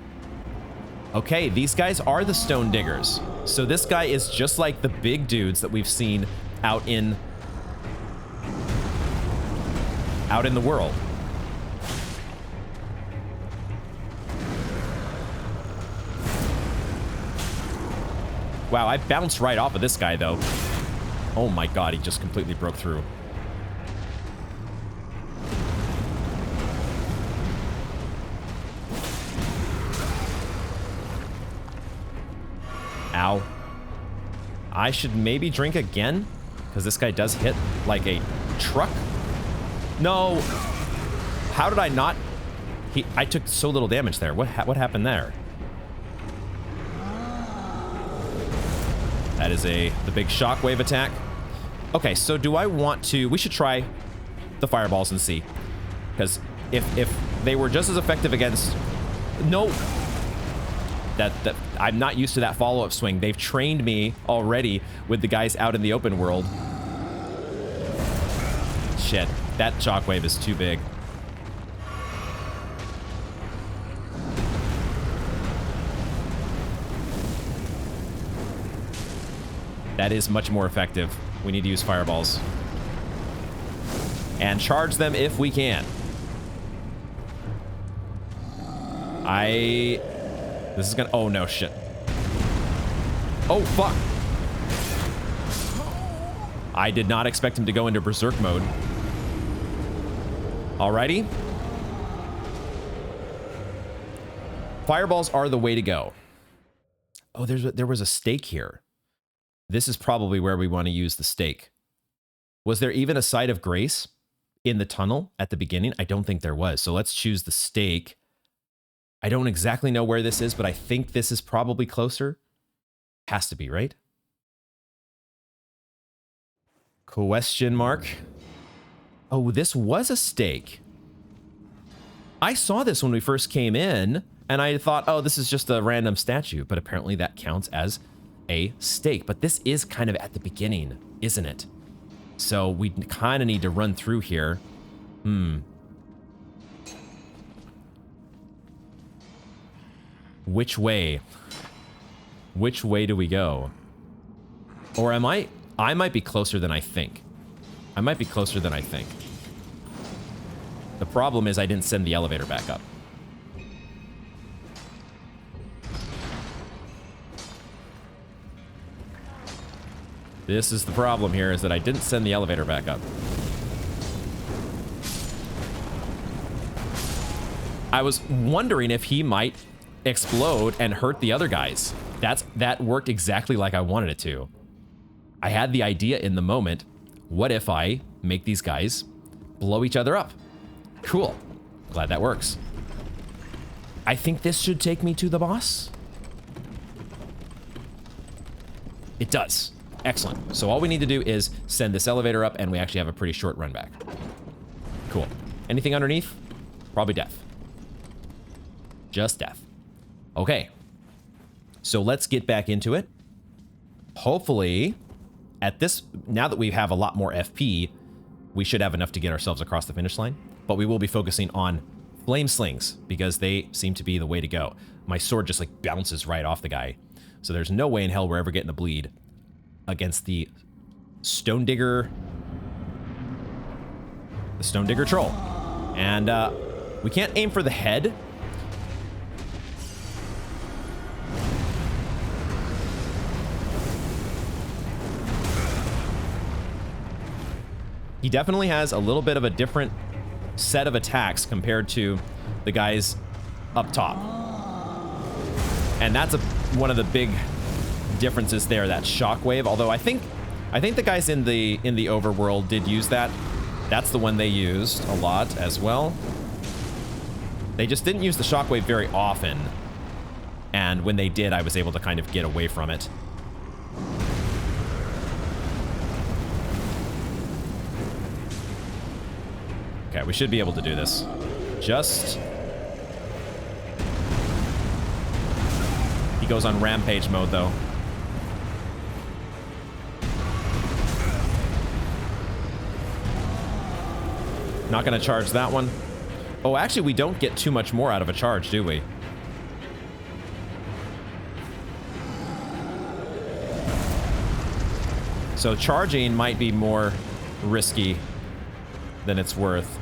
Okay, these guys are the Stone Diggers. So this guy is just like the big dudes that we've seen out in the world. Wow, I bounced right off of this guy, though. Oh my god, he just completely broke through. Ow. I should maybe drink again, because this guy does hit like a truck. No. How did I not? I took so little damage there. What happened there? That is the big shockwave attack. Okay, so do I want to... We should try the fireballs and see. Because if they were just as effective against... No. That I'm not used to that follow-up swing. They've trained me already with the guys out in the open world. Shit. That shockwave is too big. That is much more effective. We need to use fireballs. And charge them if we can. This is gonna... Oh, no, shit. Oh, fuck. I did not expect him to go into berserk mode. Alrighty. Fireballs are the way to go. Oh, there was a stake here. This is probably where we want to use the stake. Was there even a site of grace in the tunnel at the beginning? I don't think there was. So let's choose the stake. I don't exactly know where this is, but I think this is probably closer. Has to be, right? Question mark. Oh, this was a stake. I saw this when we first came in, and I thought, oh, this is just a random statue, but apparently that counts as a stake. But this is kind of at the beginning, isn't it? So we kind of need to run through here. Which way? Which way do we go? Or am I might be closer than I think. I might be closer than I think. The problem is I didn't send the elevator back up. This is the problem here, is that I didn't send the elevator back up. I was wondering if he might explode and hurt the other guys. That worked exactly like I wanted it to. I had the idea in the moment, what if I make these guys blow each other up? Cool. Glad that works. I think this should take me to the boss. It does. Excellent. So all we need to do is send this elevator up, and we actually have a pretty short run back. Cool. Anything underneath? Probably death. Just death. Okay. So let's get back into it. Hopefully, now that we have a lot more FP, we should have enough to get ourselves across the finish line. But we will be focusing on flame slings, because they seem to be the way to go. My sword just like bounces right off the guy. So there's no way in hell we're ever getting the bleed against the Stone Digger troll. And we can't aim for the head. He definitely has a little bit of a different set of attacks compared to the guys up top. And that's one of the big differences there, that shockwave. Although I think the guys in the overworld did use that. That's the one they used a lot as well. They just didn't use the shockwave very often. And when they did, I was able to kind of get away from it. Okay, we should be able to do this. He goes on rampage mode, though. Not gonna charge that one. Oh, actually, we don't get too much more out of a charge, do we? So charging might be more risky than it's worth.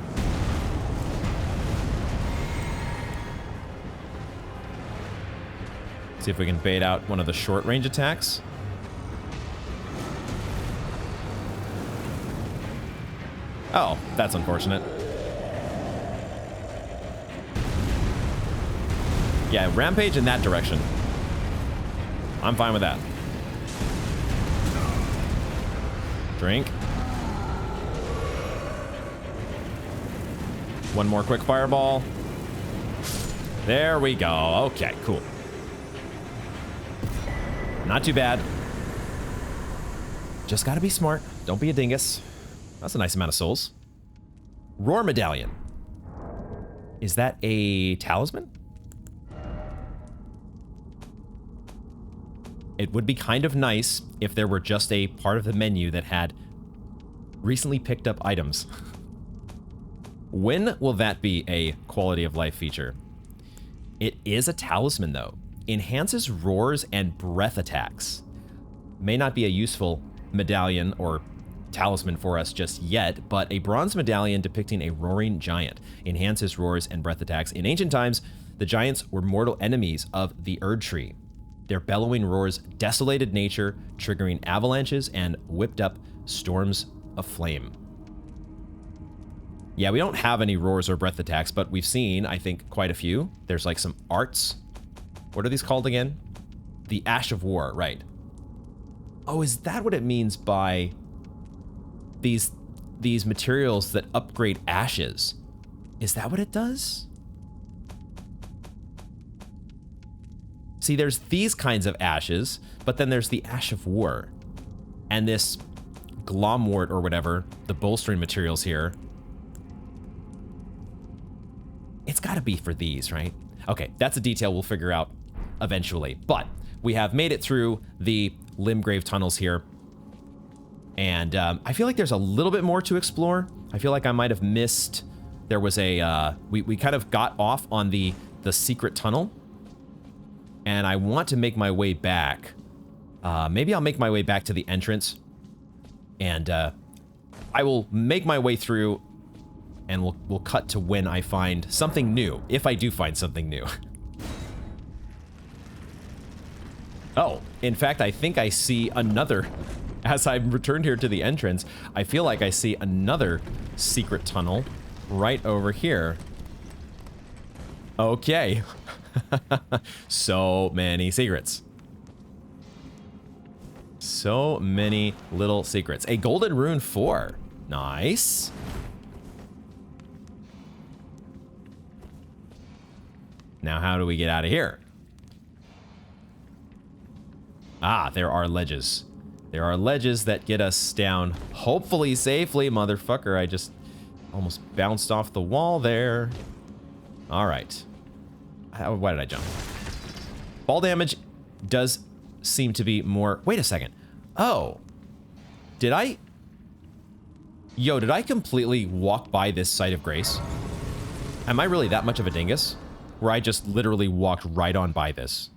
See if we can bait out one of the short range attacks. Oh, that's unfortunate. Yeah, rampage in that direction. I'm fine with that. Drink. One more quick fireball. There we go. Okay, cool. Not too bad. Just gotta be smart. Don't be a dingus. That's a nice amount of souls. Roar medallion. Is that a talisman? It would be kind of nice if there were just a part of the menu that had recently picked up items. When will that be a quality of life feature? It is a talisman, though. Enhances roars and breath attacks. may not be a useful medallion or talisman for us just yet, but a bronze medallion depicting a roaring giant enhances roars and breath attacks. In ancient times, the giants were mortal enemies of the Erd Tree. Their bellowing roars desolated nature, triggering avalanches and whipped up storms of flame. Yeah, we don't have any roars or breath attacks, but we've seen, I think, quite a few. There's like some arts. What are these called again? The Ash of War, right. Oh, is that what it means by these materials that upgrade ashes? Is that what it does? See, there's these kinds of ashes, but then there's the Ash of War. And this glomwort or whatever, the bolstering materials here, it's got to be for these, right? Okay, that's a detail we'll figure out eventually. But we have made it through the Limgrave Tunnels here. And I feel like there's a little bit more to explore. I feel like I might have missed... There was a... we kind of got off on the secret tunnel. And I want to make my way back. Maybe I'll make my way back to the entrance. And I will make my way through... And we'll cut to when I find something new, if I do find something new. Oh, in fact, I think I see another, as I've returned here to the entrance, I feel like I see another secret tunnel right over here. Okay. So many secrets. So many little secrets. A golden rune 4. Nice. Now, how do we get out of here? Ah, there are ledges. There are ledges that get us down, hopefully safely. Motherfucker, I just almost bounced off the wall there. All right. Why did I jump? Fall damage does seem to be more... Wait a second. Oh. Did I... Yo, did I completely walk by this site of grace? Am I really that much of a dingus? Where I just literally walked right on by this.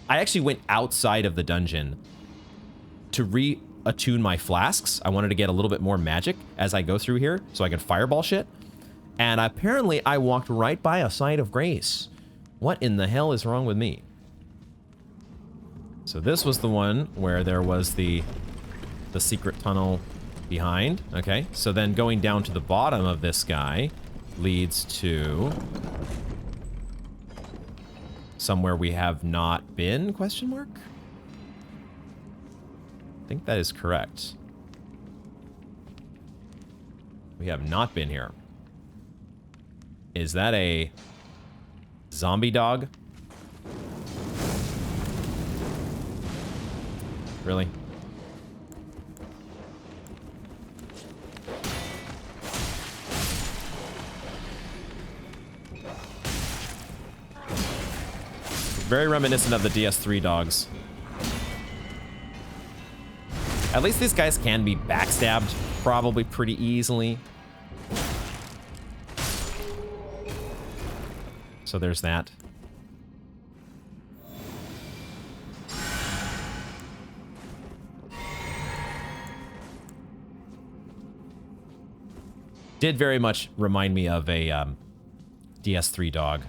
I actually went outside of the dungeon to reattune my flasks. I wanted to get a little bit more magic as I go through here so I can fireball shit. And apparently I walked right by a site of grace. What in the hell is wrong with me? So this was the one where there was the secret tunnel behind. Okay, so then going down to the bottom of this guy leads to somewhere we have not been, question mark? I think that is correct. We have not been here. Is that a zombie dog? Really? Very reminiscent of the DS3 dogs. At least these guys can be backstabbed probably pretty easily. So there's that. Did very much remind me of a DS3 dog.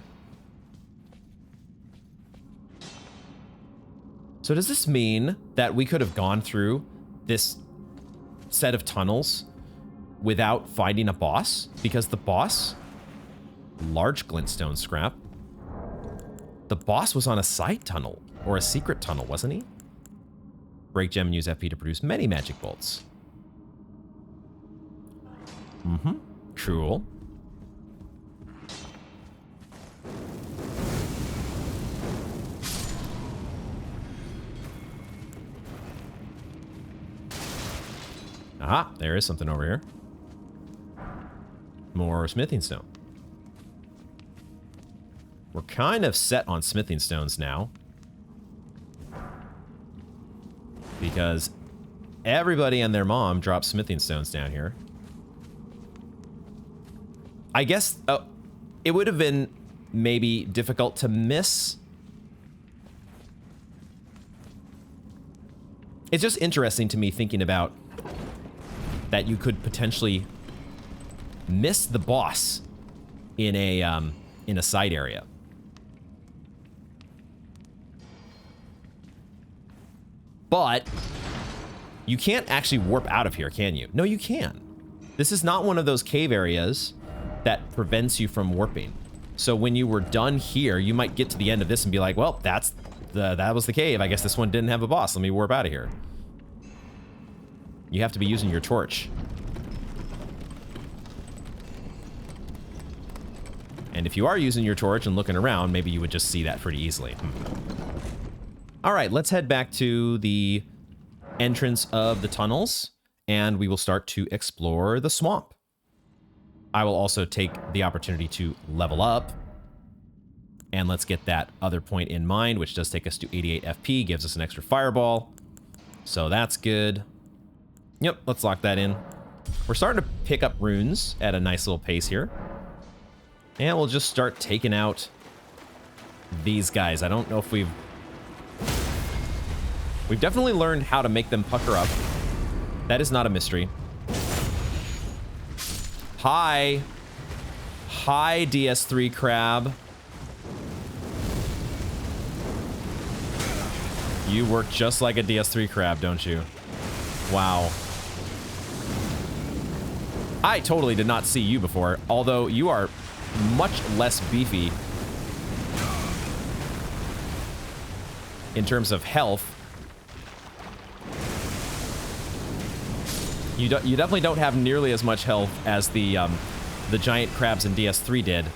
So does this mean that we could have gone through this set of tunnels without finding a boss? Because the boss, large glintstone scrap, the boss was on a side tunnel or a secret tunnel, wasn't he? Break gem and use FP to produce many magic bolts. Mm-hmm. Cool. Aha, there is something over here. More smithing stone. We're kind of set on smithing stones now. Because everybody and their mom drops smithing stones down here. I guess it would have been maybe difficult to miss. It's just interesting to me thinking about that you could potentially miss the boss in a side area. But you can't actually warp out of here, can you? No, you can. This is not one of those cave areas that prevents you from warping. So when you were done here, you might get to the end of this and be like, well, that was the cave. I guess this one didn't have a boss. Let me warp out of here. You have to be using your torch. And if you are using your torch and looking around, maybe you would just see that pretty easily. All right, let's head back to the entrance of the tunnels, and we will start to explore the swamp. I will also take the opportunity to level up. And let's get that other point in mind, which does take us to 88 FP, gives us an extra fireball. So that's good. Yep, let's lock that in. We're starting to pick up runes at a nice little pace here. And we'll just start taking out these guys. I don't know if we've definitely learned how to make them pucker up. That is not a mystery. Hi. Hi, DS3 crab. You work just like a DS3 crab, don't you? Wow. I totally did not see you before, although you are much less beefy in terms of health. You definitely don't have nearly as much health as the giant crabs in DS3 did,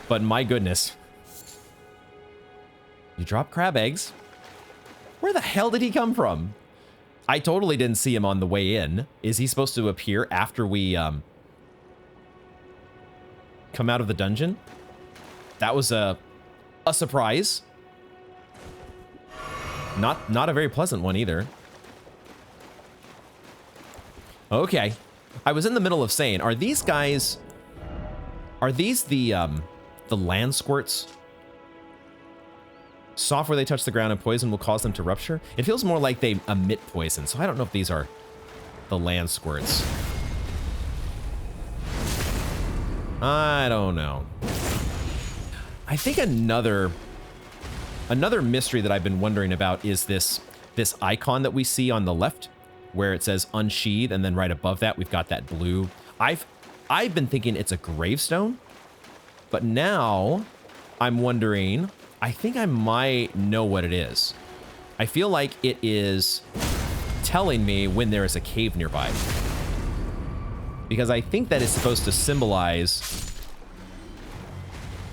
but my goodness. You drop crab eggs? Where the hell did he come from? I totally didn't see him on the way in. Is he supposed to appear after we come out of the dungeon? That was a surprise. Not a very pleasant one either. Okay. I was in the middle of saying, are these guys... Are these the land squirts? Soft where they touch the ground and poison will cause them to rupture? It feels more like they emit poison, so I don't know if these are the land squirts. I don't know. I think another mystery that I've been wondering about is this icon that we see on the left, where it says unsheathe, and then right above that we've got that blue. I've been thinking it's a gravestone, but now I'm wondering, I think I might know what it is. I feel like it is telling me when there is a cave nearby, because I think that is supposed to symbolize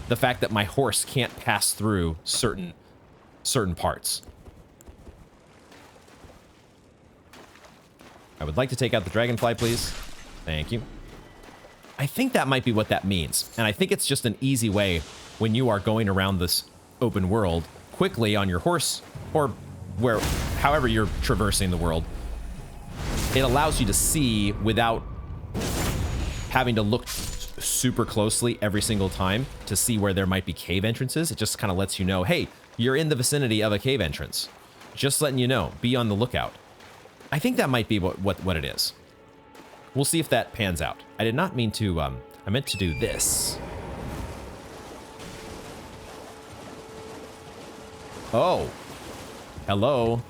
the fact that my horse can't pass through certain parts. I would like to take out the dragonfly, please. Thank you. I think that might be what that means. And I think it's just an easy way when you are going around this open world quickly on your horse, or however you're traversing the world. It allows you to see without having to look super closely every single time to see where there might be cave entrances. It just kind of lets you know, hey, you're in the vicinity of a cave entrance. Just letting you know, be on the lookout. I think that might be what it is. We'll see if that pans out. I did not mean to, I meant to do this. Oh. Hello.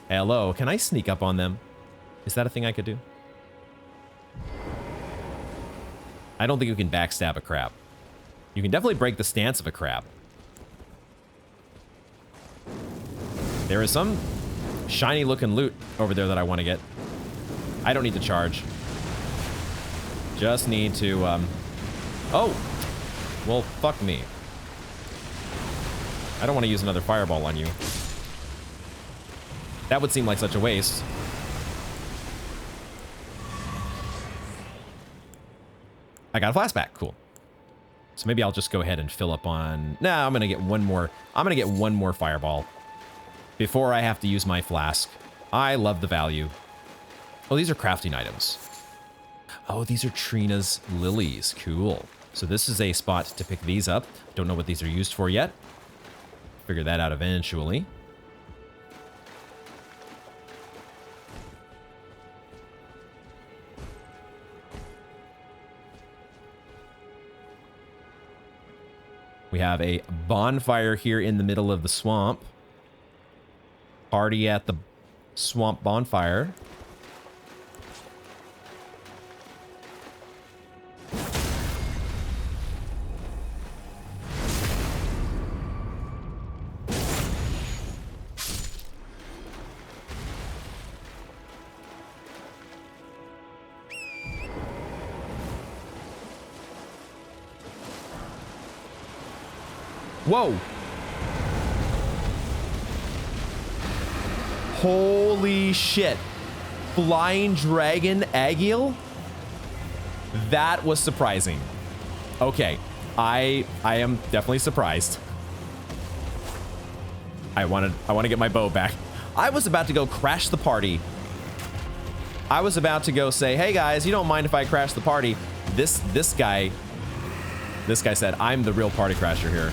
Hello. Can I sneak up on them? Is that a thing I could do? I don't think you can backstab a crab. You can definitely break the stance of a crab. There is some shiny looking loot over there that I want to get. I don't need to charge. Just need to, oh! Well, fuck me. I don't want to use another fireball on you. That would seem like such a waste. I got a flashback. Cool. So maybe I'll just go ahead and fill up on... Nah, I'm going to get one more. I'm going to get one more fireball before I have to use my flask. I love the value. Oh, these are crafting items. Oh, these are Trina's lilies. Cool. So this is a spot to pick these up. Don't know what these are used for yet. Figure that out eventually. We have a bonfire here in the middle of the swamp. Party at the swamp bonfire. Whoa. Holy shit. Flying dragon Agheel? That was surprising. Okay. I am definitely surprised. I want to get my bow back. I was about to go crash the party. I was about to go say, "Hey guys, you don't mind if I crash the party?" This guy said, "I'm the real party crasher here."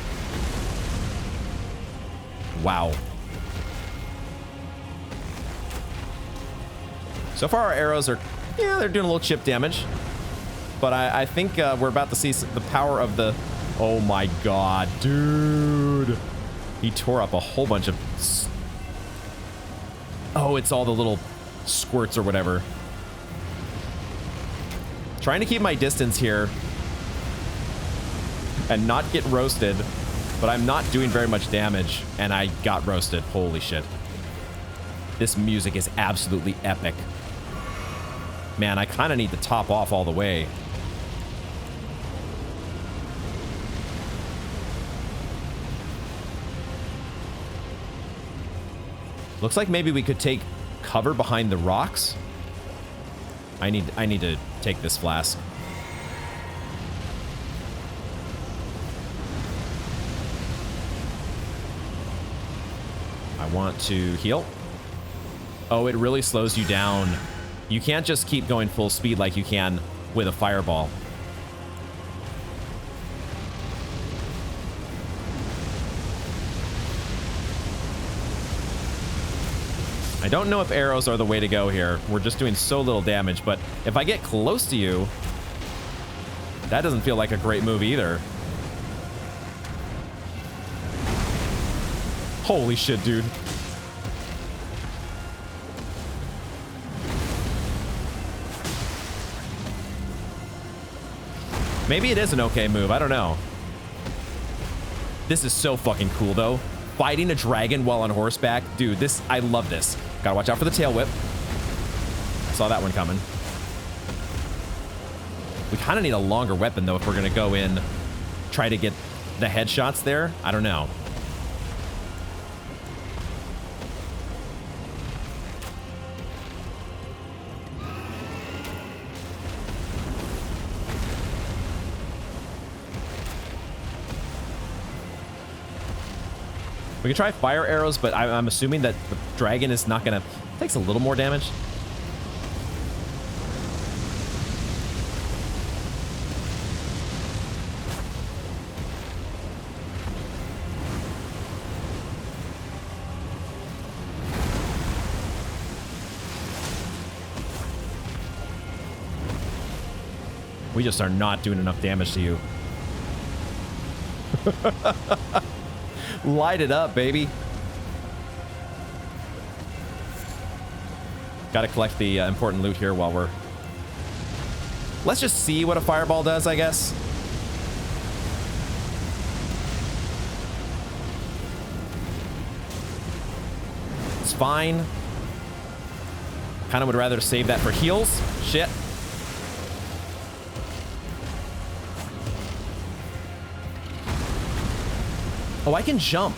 Wow. So far our arrows are, yeah, they're doing a little chip damage. But I think we're about to see the power of the, oh my god, dude. He tore up a whole bunch of, oh, it's all the little squirts or whatever. Trying to keep my distance here and not get roasted. But I'm not doing very much damage, and I got roasted. Holy shit. This music is absolutely epic. Man, I kind of need to top off all the way. Looks like maybe we could take cover behind the rocks. I need to take this flask. I want to heal. Oh, it really slows you down. You can't just keep going full speed like you can with a fireball. I don't know if arrows are the way to go here. We're just doing so little damage, but if I get close to you, that doesn't feel like a great move either. Holy shit, dude. Maybe it is an okay move. I don't know. This is so fucking cool, though. Fighting a dragon while on horseback. Dude, I love this. Gotta watch out for the tail whip. Saw that one coming. We kind of need a longer weapon, though, if we're gonna go in, try to get the headshots there. I don't know. We can try fire arrows, but I'm assuming that the dragon is not gonna... Takes a little more damage. We just are not doing enough damage to you. Light it up, baby. Gotta collect the important loot here while we're... Let's just see what a fireball does, I guess. It's fine. Kinda would rather save that for heals. Shit. Oh, I can jump.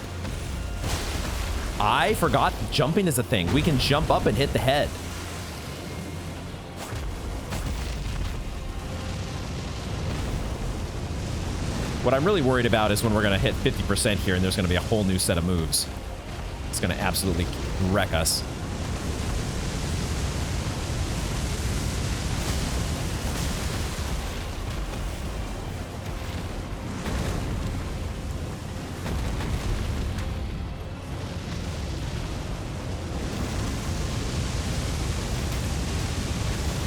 I forgot jumping is a thing. We can jump up and hit the head. What I'm really worried about is when we're going to hit 50% here and there's going to be a whole new set of moves. It's going to absolutely wreck us.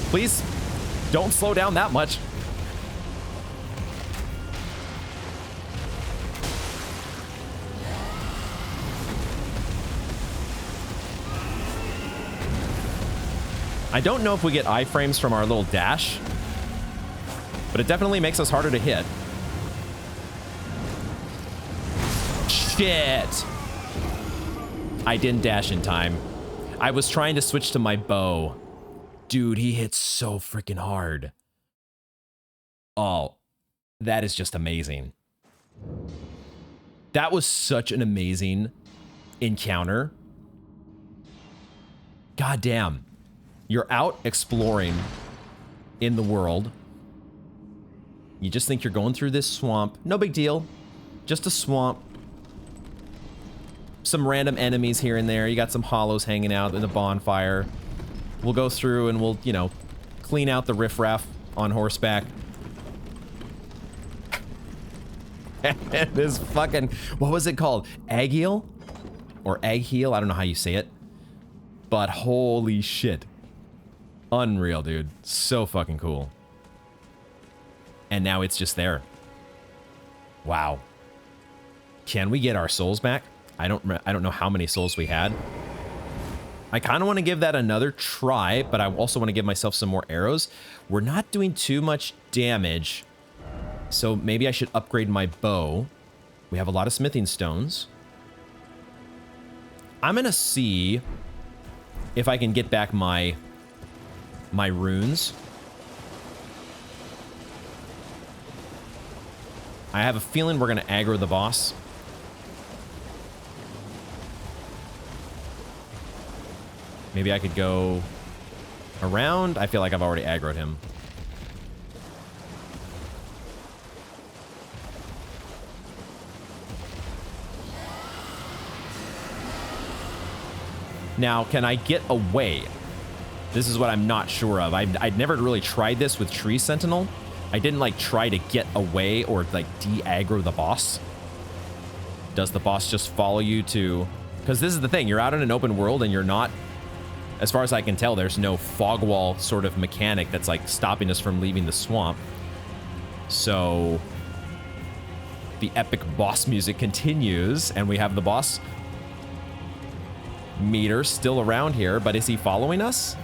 Please, don't slow down that much. I don't know if we get iframes from our little dash, but it definitely makes us harder to hit. Shit! I didn't dash in time. I was trying to switch to my bow. Dude, he hits so freaking hard. Oh, that is just amazing. That was such an amazing encounter. God damn. You're out exploring in the world. You just think you're going through this swamp. No big deal. Just a swamp. Some random enemies here and there. You got some hollows hanging out in a bonfire. We'll go through and we'll, you know, clean out the riffraff on horseback. This fucking... What was it called? Agheel? Or Agheel? I don't know how you say it. But holy shit. Unreal, dude. So fucking cool. And now it's just there. Wow. Can we get our souls back? I don't know how many souls we had. I kind of want to give that another try, but I also want to give myself some more arrows. We're not doing too much damage, so maybe I should upgrade my bow. We have a lot of smithing stones. I'm going to see if I can get back my runes. I have a feeling we're going to aggro the boss. Maybe I could go around. I feel like I've already aggroed him. Now, can I get away? This is what I'm not sure of. I'd never really tried this with Tree Sentinel. I didn't like try to get away or like de-aggro the boss. Does the boss just follow you to... Because this is the thing, you're out in an open world and you're not... As far as I can tell, there's no fog wall sort of mechanic that's like stopping us from leaving the swamp. So the epic boss music continues and we have the boss meter still around here, but is he following us?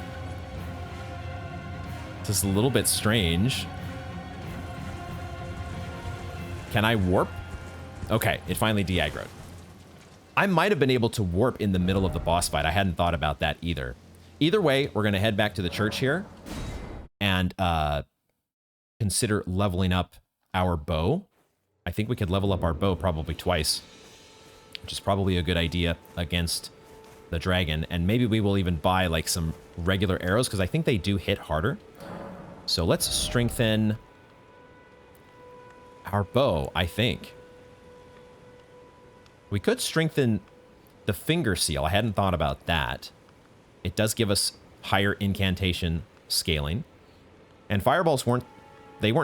This is a little bit strange. Can I warp? Okay, it finally de-aggroed. I might have been able to warp in the middle of the boss fight. I hadn't thought about that either. Either way, we're going to head back to the church here and consider leveling up our bow. I think we could level up our bow probably twice, which is probably a good idea against the dragon. And maybe we will even buy like some regular arrows because I think they do hit harder. So let's strengthen our bow, I think. We could strengthen the finger seal. I hadn't thought about that. It does give us higher incantation scaling. And fireballs weren't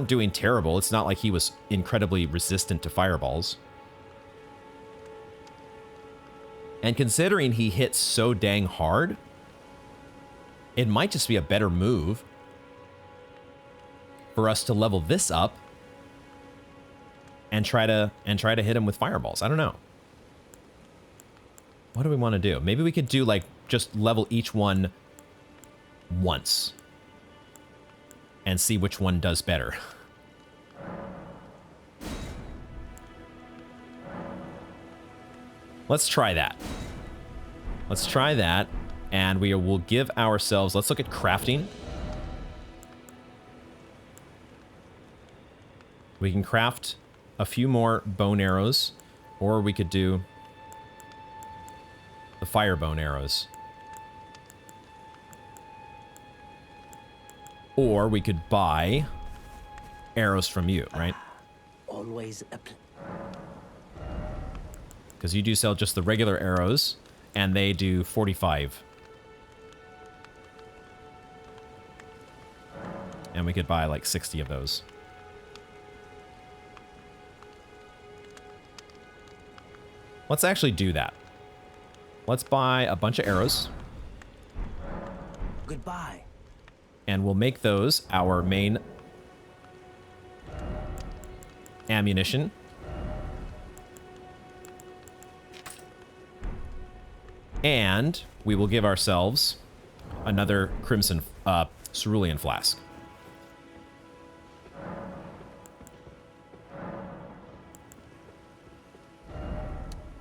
doing terrible. It's not like he was incredibly resistant to fireballs. And considering he hits so dang hard, it might just be a better move for us to level this up and try to hit him with fireballs. I don't know. What do we want to do? Maybe we could do like just level each one once and see which one does better. Let's try that. Let's try that, and we will give ourselves... Let's look at crafting. We can craft a few more bone arrows, or we could do the fire bone arrows. Or we could buy arrows from you, right? Always a because you do sell just the regular arrows, and they do 45. And we could buy like 60 of those. Let's actually do that. Let's buy a bunch of arrows. Goodbye. And we'll make those our main ammunition. And we will give ourselves another Crimson Cerulean Flask.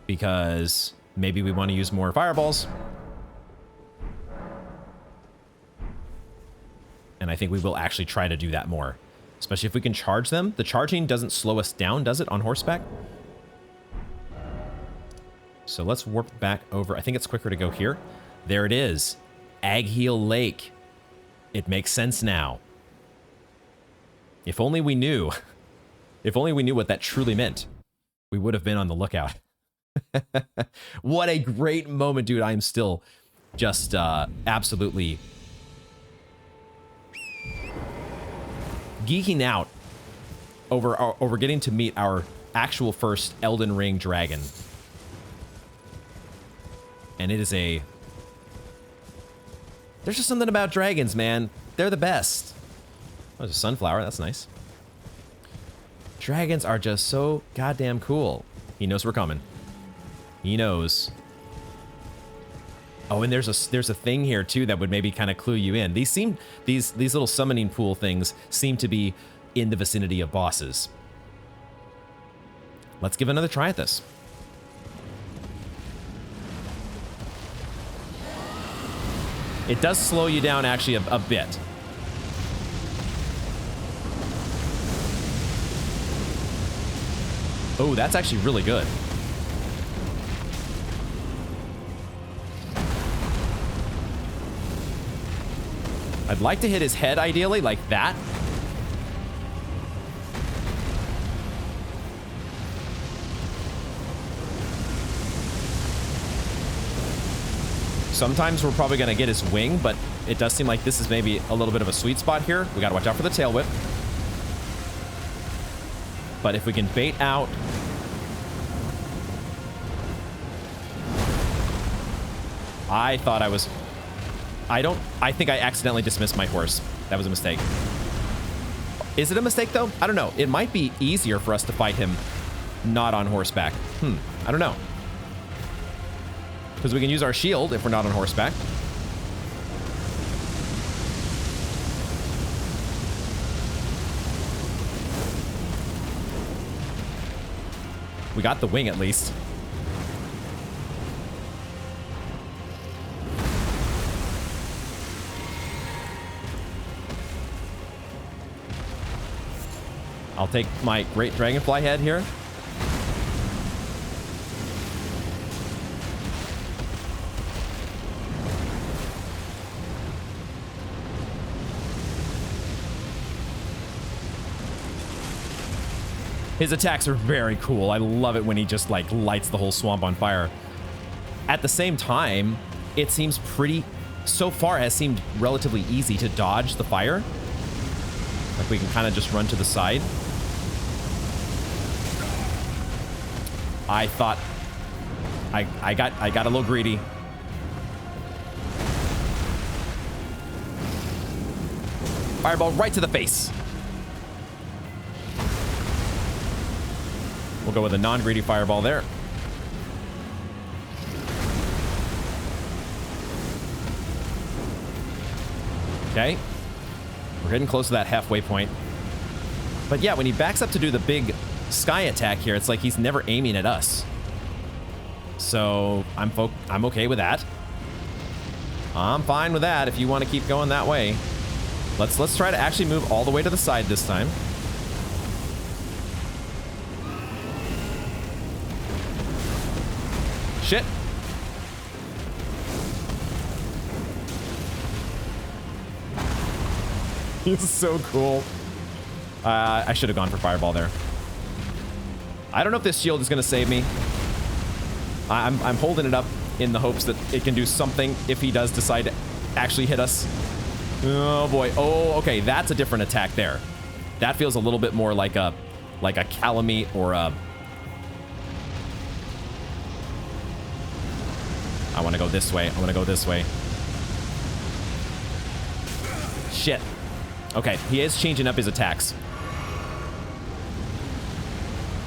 Because maybe we want to use more fireballs. And I think we will actually try to do that more. Especially if we can charge them. The charging doesn't slow us down, does it, on horseback? So let's warp back over. I think it's quicker to go here. There it is. Agheel Lake. It makes sense now. If only we knew. If only we knew what that truly meant. We would have been on the lookout. What a great moment, dude. I am still just absolutely geeking out over getting to meet our actual first Elden Ring dragon. And it is a... There's just something about dragons, man. They're the best. Oh, there's a sunflower. That's nice. Dragons are just so goddamn cool. He knows we're coming. He knows. Oh, and there's a thing here too that would maybe kind of clue you in. These little summoning pool things seem to be in the vicinity of bosses. Let's give another try at this. It does slow you down actually a bit. Oh, that's actually really good. I'd like to hit his head ideally, like that. Sometimes we're probably going to get his wing, but it does seem like this is maybe a little bit of a sweet spot here. We got to watch out for the tail whip. But if we can bait out... I thought I was... I think I accidentally dismissed my horse. That was a mistake. Is it a mistake, though? I don't know. It might be easier for us to fight him not on horseback. I don't know. Because we can use our shield if we're not on horseback. We got the wing, at least. I'll take my great dragonfly head here. His attacks are very cool. I love it when he just like lights the whole swamp on fire. At the same time, it seems pretty, so far has seemed relatively easy to dodge the fire. Like we can kind of just run to the side. I thought I got a little greedy. Fireball right to the face. We'll go with a non-greedy fireball there. Okay. We're getting close to that halfway point. But yeah, when he backs up to do the big sky attack here, it's like he's never aiming at us. So I'm okay with that. I'm fine with that if you want to keep going that way. Let's try to actually move all the way to the side this time. Shit. He's so cool. I should have gone for fireball there. I don't know if this shield is going to save me. I'm holding it up in the hopes that it can do something if he does decide to actually hit us. Oh boy. Oh, okay. That's a different attack there. That feels a little bit more like a calamite or a... I want to go this way. I want to go this way. Shit. Okay, he is changing up his attacks.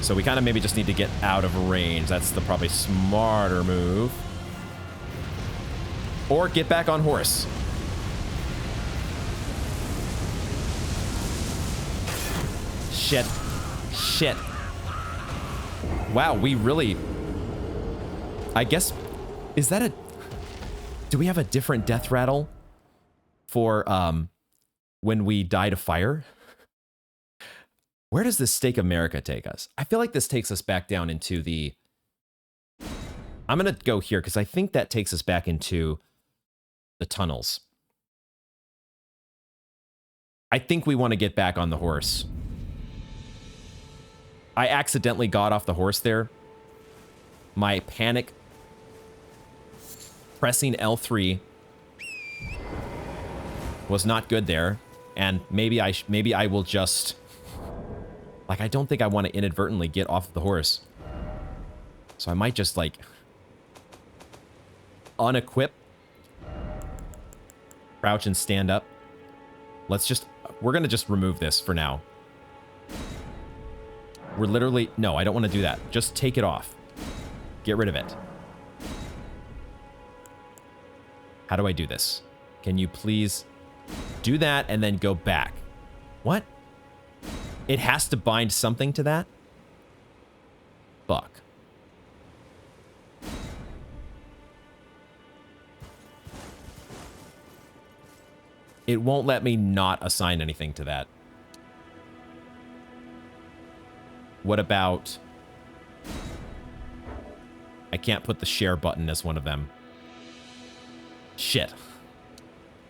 So we kind of maybe just need to get out of range. That's the probably smarter move. Or get back on horse. Shit. Shit. Wow, we really... I guess... Is that a... Do we have a different death rattle for when we die to fire? Where does this Stake America take us? I feel like this takes us back down into the... I'm going to go here because I think that takes us back into the tunnels. I think we want to get back on the horse. I accidentally got off the horse there. My panic pressing L3 was not good there, and maybe I will just, like, I don't think I want to inadvertently get off the horse, so I might just like unequip, crouch and stand up. We're gonna just remove this for now. We're literally, no, I don't want to do that. Just take it off. Get rid of it. How do I do this? Can you please do that and then go back? What? It has to bind something to that? Fuck. It won't let me not assign anything to that. What about... I can't put the share button as one of them. Shit.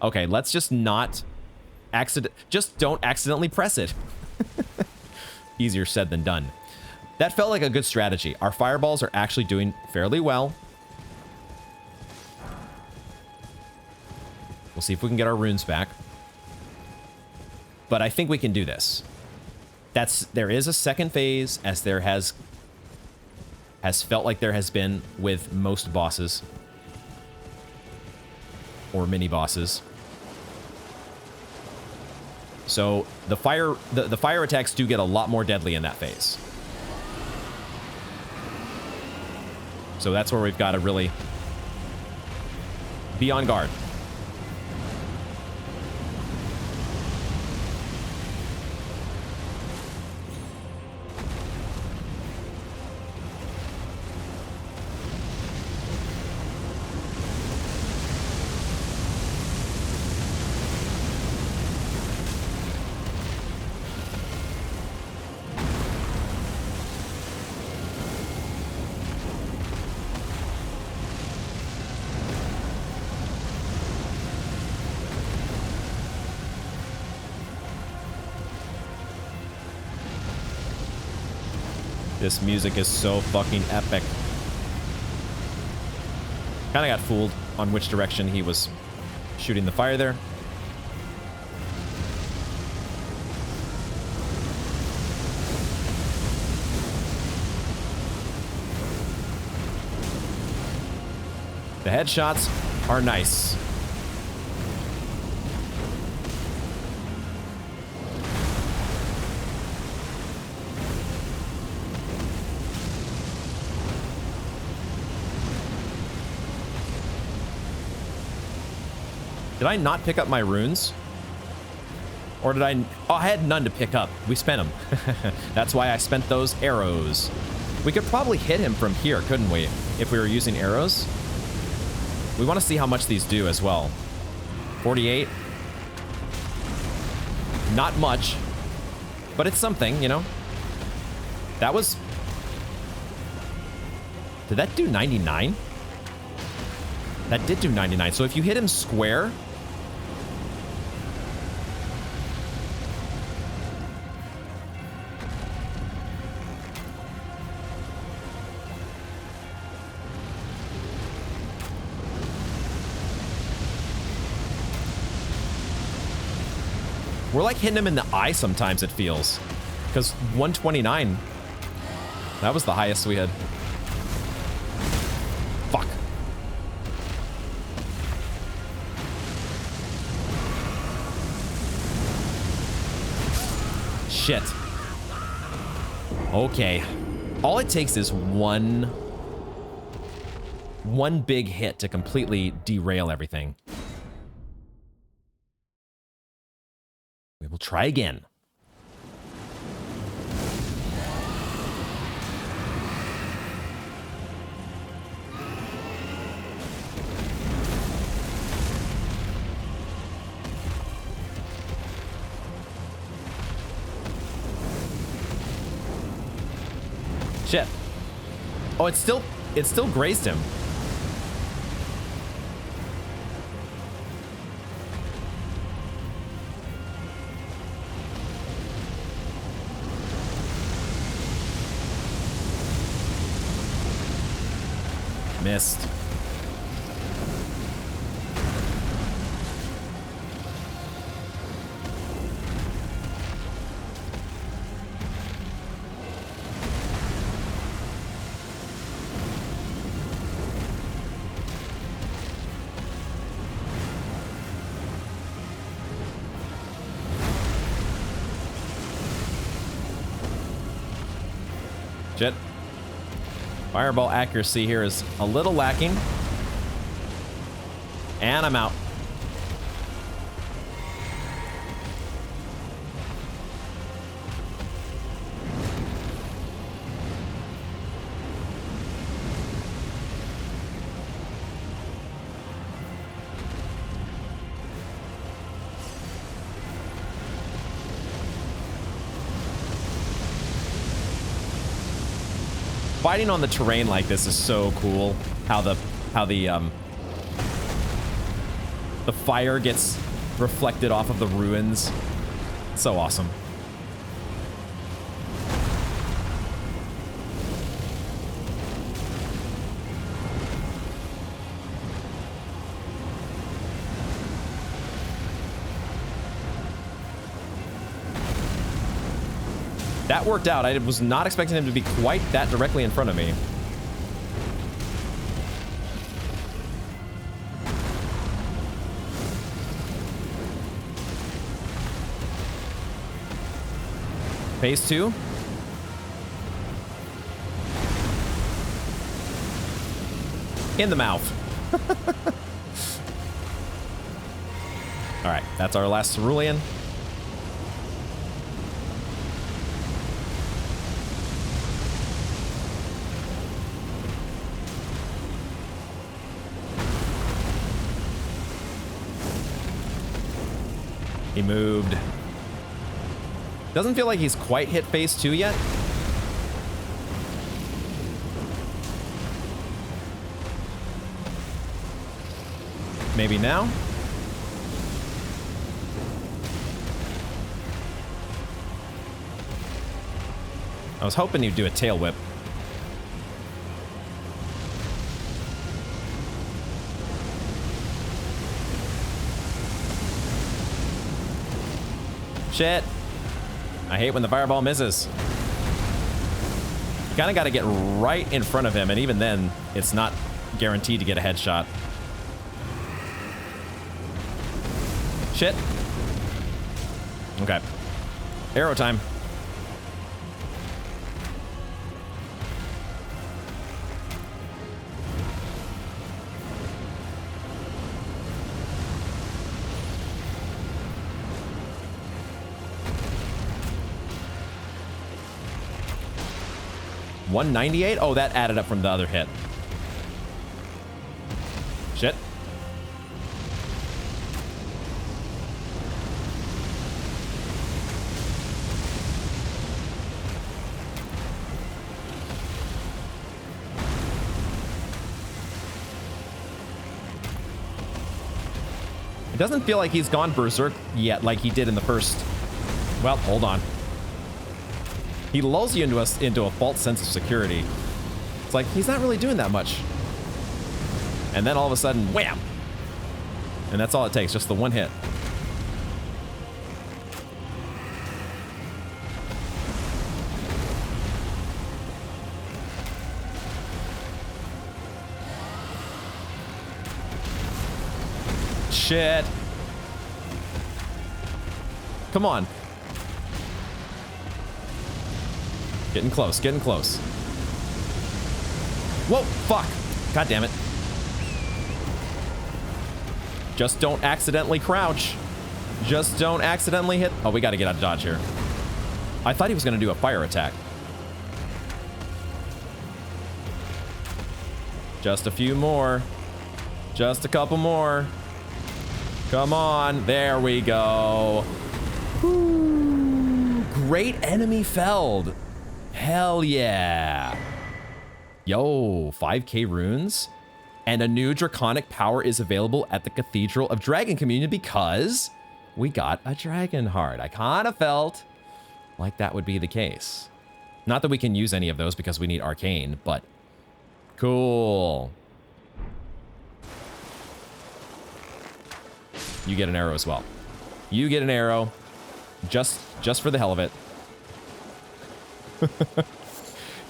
Okay, let's just not just don't accidentally press it. Easier said than done. That felt like a good strategy. Our fireballs are actually doing fairly well. We'll see if we can get our runes back. But I think we can do this. There is a second phase, as there has felt like there has been with most bosses. Or mini bosses. So the fire attacks do get a lot more deadly in that phase. So that's where we've got to really be on guard. This music is so fucking epic. Kinda got fooled on which direction he was shooting the fire there. The headshots are nice. Did I not pick up my runes? Or did I... Oh, I had none to pick up. We spent them. That's why I spent those arrows. We could probably hit him from here, couldn't we? If we were using arrows. We want to see how much these do as well. 48. Not much. But it's something, you know? That was... Did that do 99? That did do 99. So if you hit him square... We're like hitting him in the eye sometimes, it feels. Because 129, that was the highest we had. Fuck. Shit. Okay. All it takes is one big hit to completely derail everything. We will try again. Shit. Oh, it still grazed him. Missed. Shit. Fireball accuracy here is a little lacking. And I'm out. Fighting on the terrain like this is so cool. How the fire gets reflected off of the ruins. So awesome. That worked out. I was not expecting him to be quite that directly in front of me. Phase 2. In the mouth. All right, that's our last cerulean. He moved. Doesn't feel like he's quite hit phase 2 yet. Maybe now. I was hoping you'd do a tail whip. Shit. I hate when the fireball misses. You kind of got to get right in front of him, and even then, it's not guaranteed to get a headshot. Shit. Okay. Arrow time. $198? Oh, that added up from the other hit. Shit. It doesn't feel like he's gone berserk yet like he did in the first. Well, hold on. He lulls you into a false sense of security. It's like, he's not really doing that much. And then all of a sudden, wham! And that's all it takes, just the one hit. Shit. Come on. Getting close, getting close. Whoa, fuck. God damn it. Just don't accidentally crouch. Just don't accidentally hit. Oh, we got to get out of dodge here. I thought he was going to do a fire attack. Just a few more. Just a couple more. Come on. There we go. Woo. Great enemy felled. Hell yeah. Yo, 5k runes. And a new draconic power is available at the Cathedral of Dragon Communion because we got a dragon heart. I kind of felt like that would be the case. Not that we can use any of those because we need arcane, but cool. You get an arrow as well. You get an arrow just for the hell of it.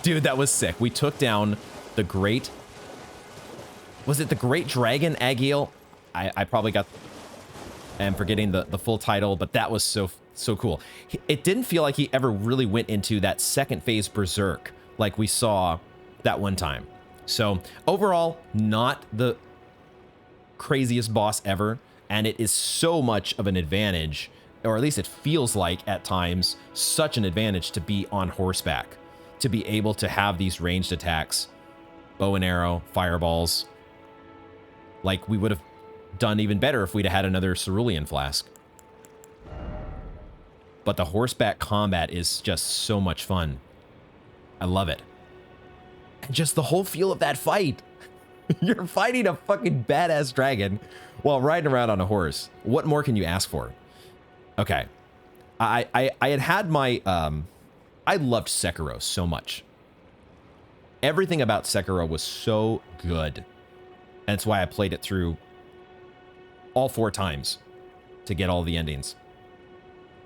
Dude, that was sick. We took down the great... Was it the Great Dragon, Agheel? I probably am forgetting the full title, but that was so cool. It didn't feel like he ever really went into that second phase Berserk like we saw that one time. So overall, not the craziest boss ever, and it is so much of an advantage, or at least it feels like at times, such an advantage to be on horseback, to be able to have these ranged attacks, bow and arrow, fireballs. Like, we would have done even better if we'd have had another cerulean flask. But the horseback combat is just so much fun. I love it. And just the whole feel of that fight. You're fighting a fucking badass dragon while riding around on a horse. What more can you ask for? Okay. I had my... I loved Sekiro so much. Everything about Sekiro was so good. And that's why I played it through all 4 times to get all the endings.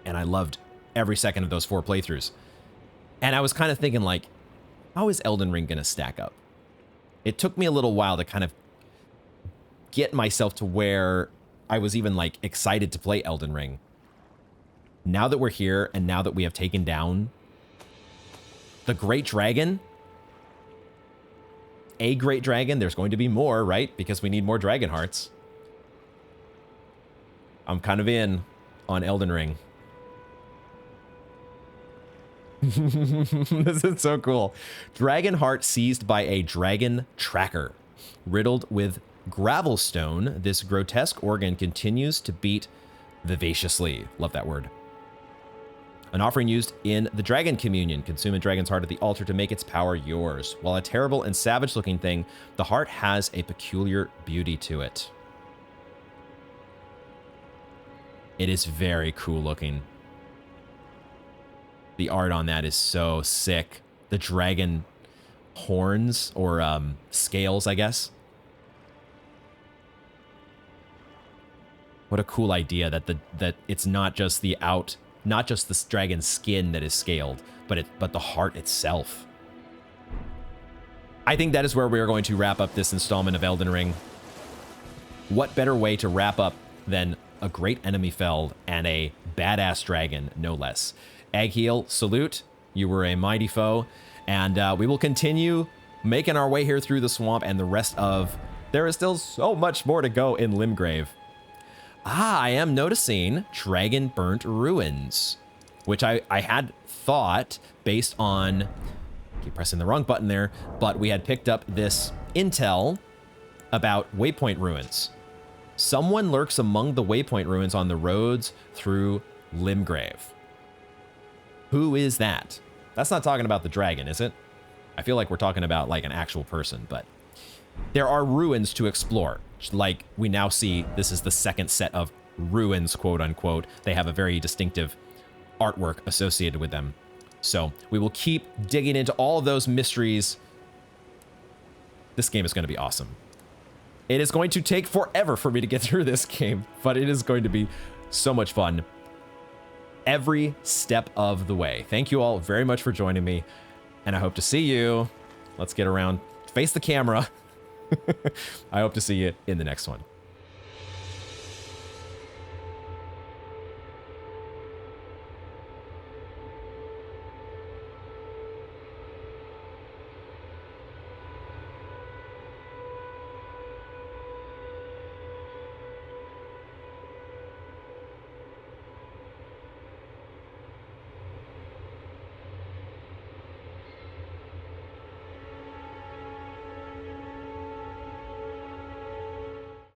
And I loved every second of those 4 playthroughs. And I was kind of thinking, like, how is Elden Ring going to stack up? It took me a little while to kind of get myself to where I was even, like, excited to play Elden Ring. Now that we're here, and now that we have taken down the Great Dragon... A Great Dragon, there's going to be more, right? Because we need more dragon hearts. I'm kind of in on Elden Ring. This is so cool. Dragon heart seized by a dragon tracker. Riddled with gravelstone, this grotesque organ continues to beat vivaciously. Love that word. An offering used in the Dragon Communion. Consume a dragon's heart at the altar to make its power yours. While a terrible and savage-looking thing, the heart has a peculiar beauty to it. It is very cool looking. The art on that is so sick. The dragon horns, or scales, I guess. What a cool idea that it's not just not just the dragon's skin that is scaled, but the heart itself. I think that is where we are going to wrap up this installment of Elden Ring. What better way to wrap up than a great enemy felled and a badass dragon, no less. Agheel, salute. You were a mighty foe, and we will continue making our way here through the swamp and the rest of... There is still so much more to go in Limgrave. Ah, I am noticing Dragon Burnt Ruins, which I had thought based on, keep pressing the wrong button there, but we had picked up this intel about Waypoint Ruins. Someone lurks among the Waypoint Ruins on the roads through Limgrave. Who is that? That's not talking about the dragon, is it? I feel like we're talking about like an actual person, but there are ruins to explore. Like we now see, this is the second set of ruins, quote unquote. They have a very distinctive artwork associated with them. So we will keep digging into all of those mysteries. This game is going to be awesome. It is going to take forever for me to get through this game, but it is going to be so much fun every step of the way. Thank you all very much for joining me, and I hope to see you. Let's get around, face the camera. I hope to see you in the next one.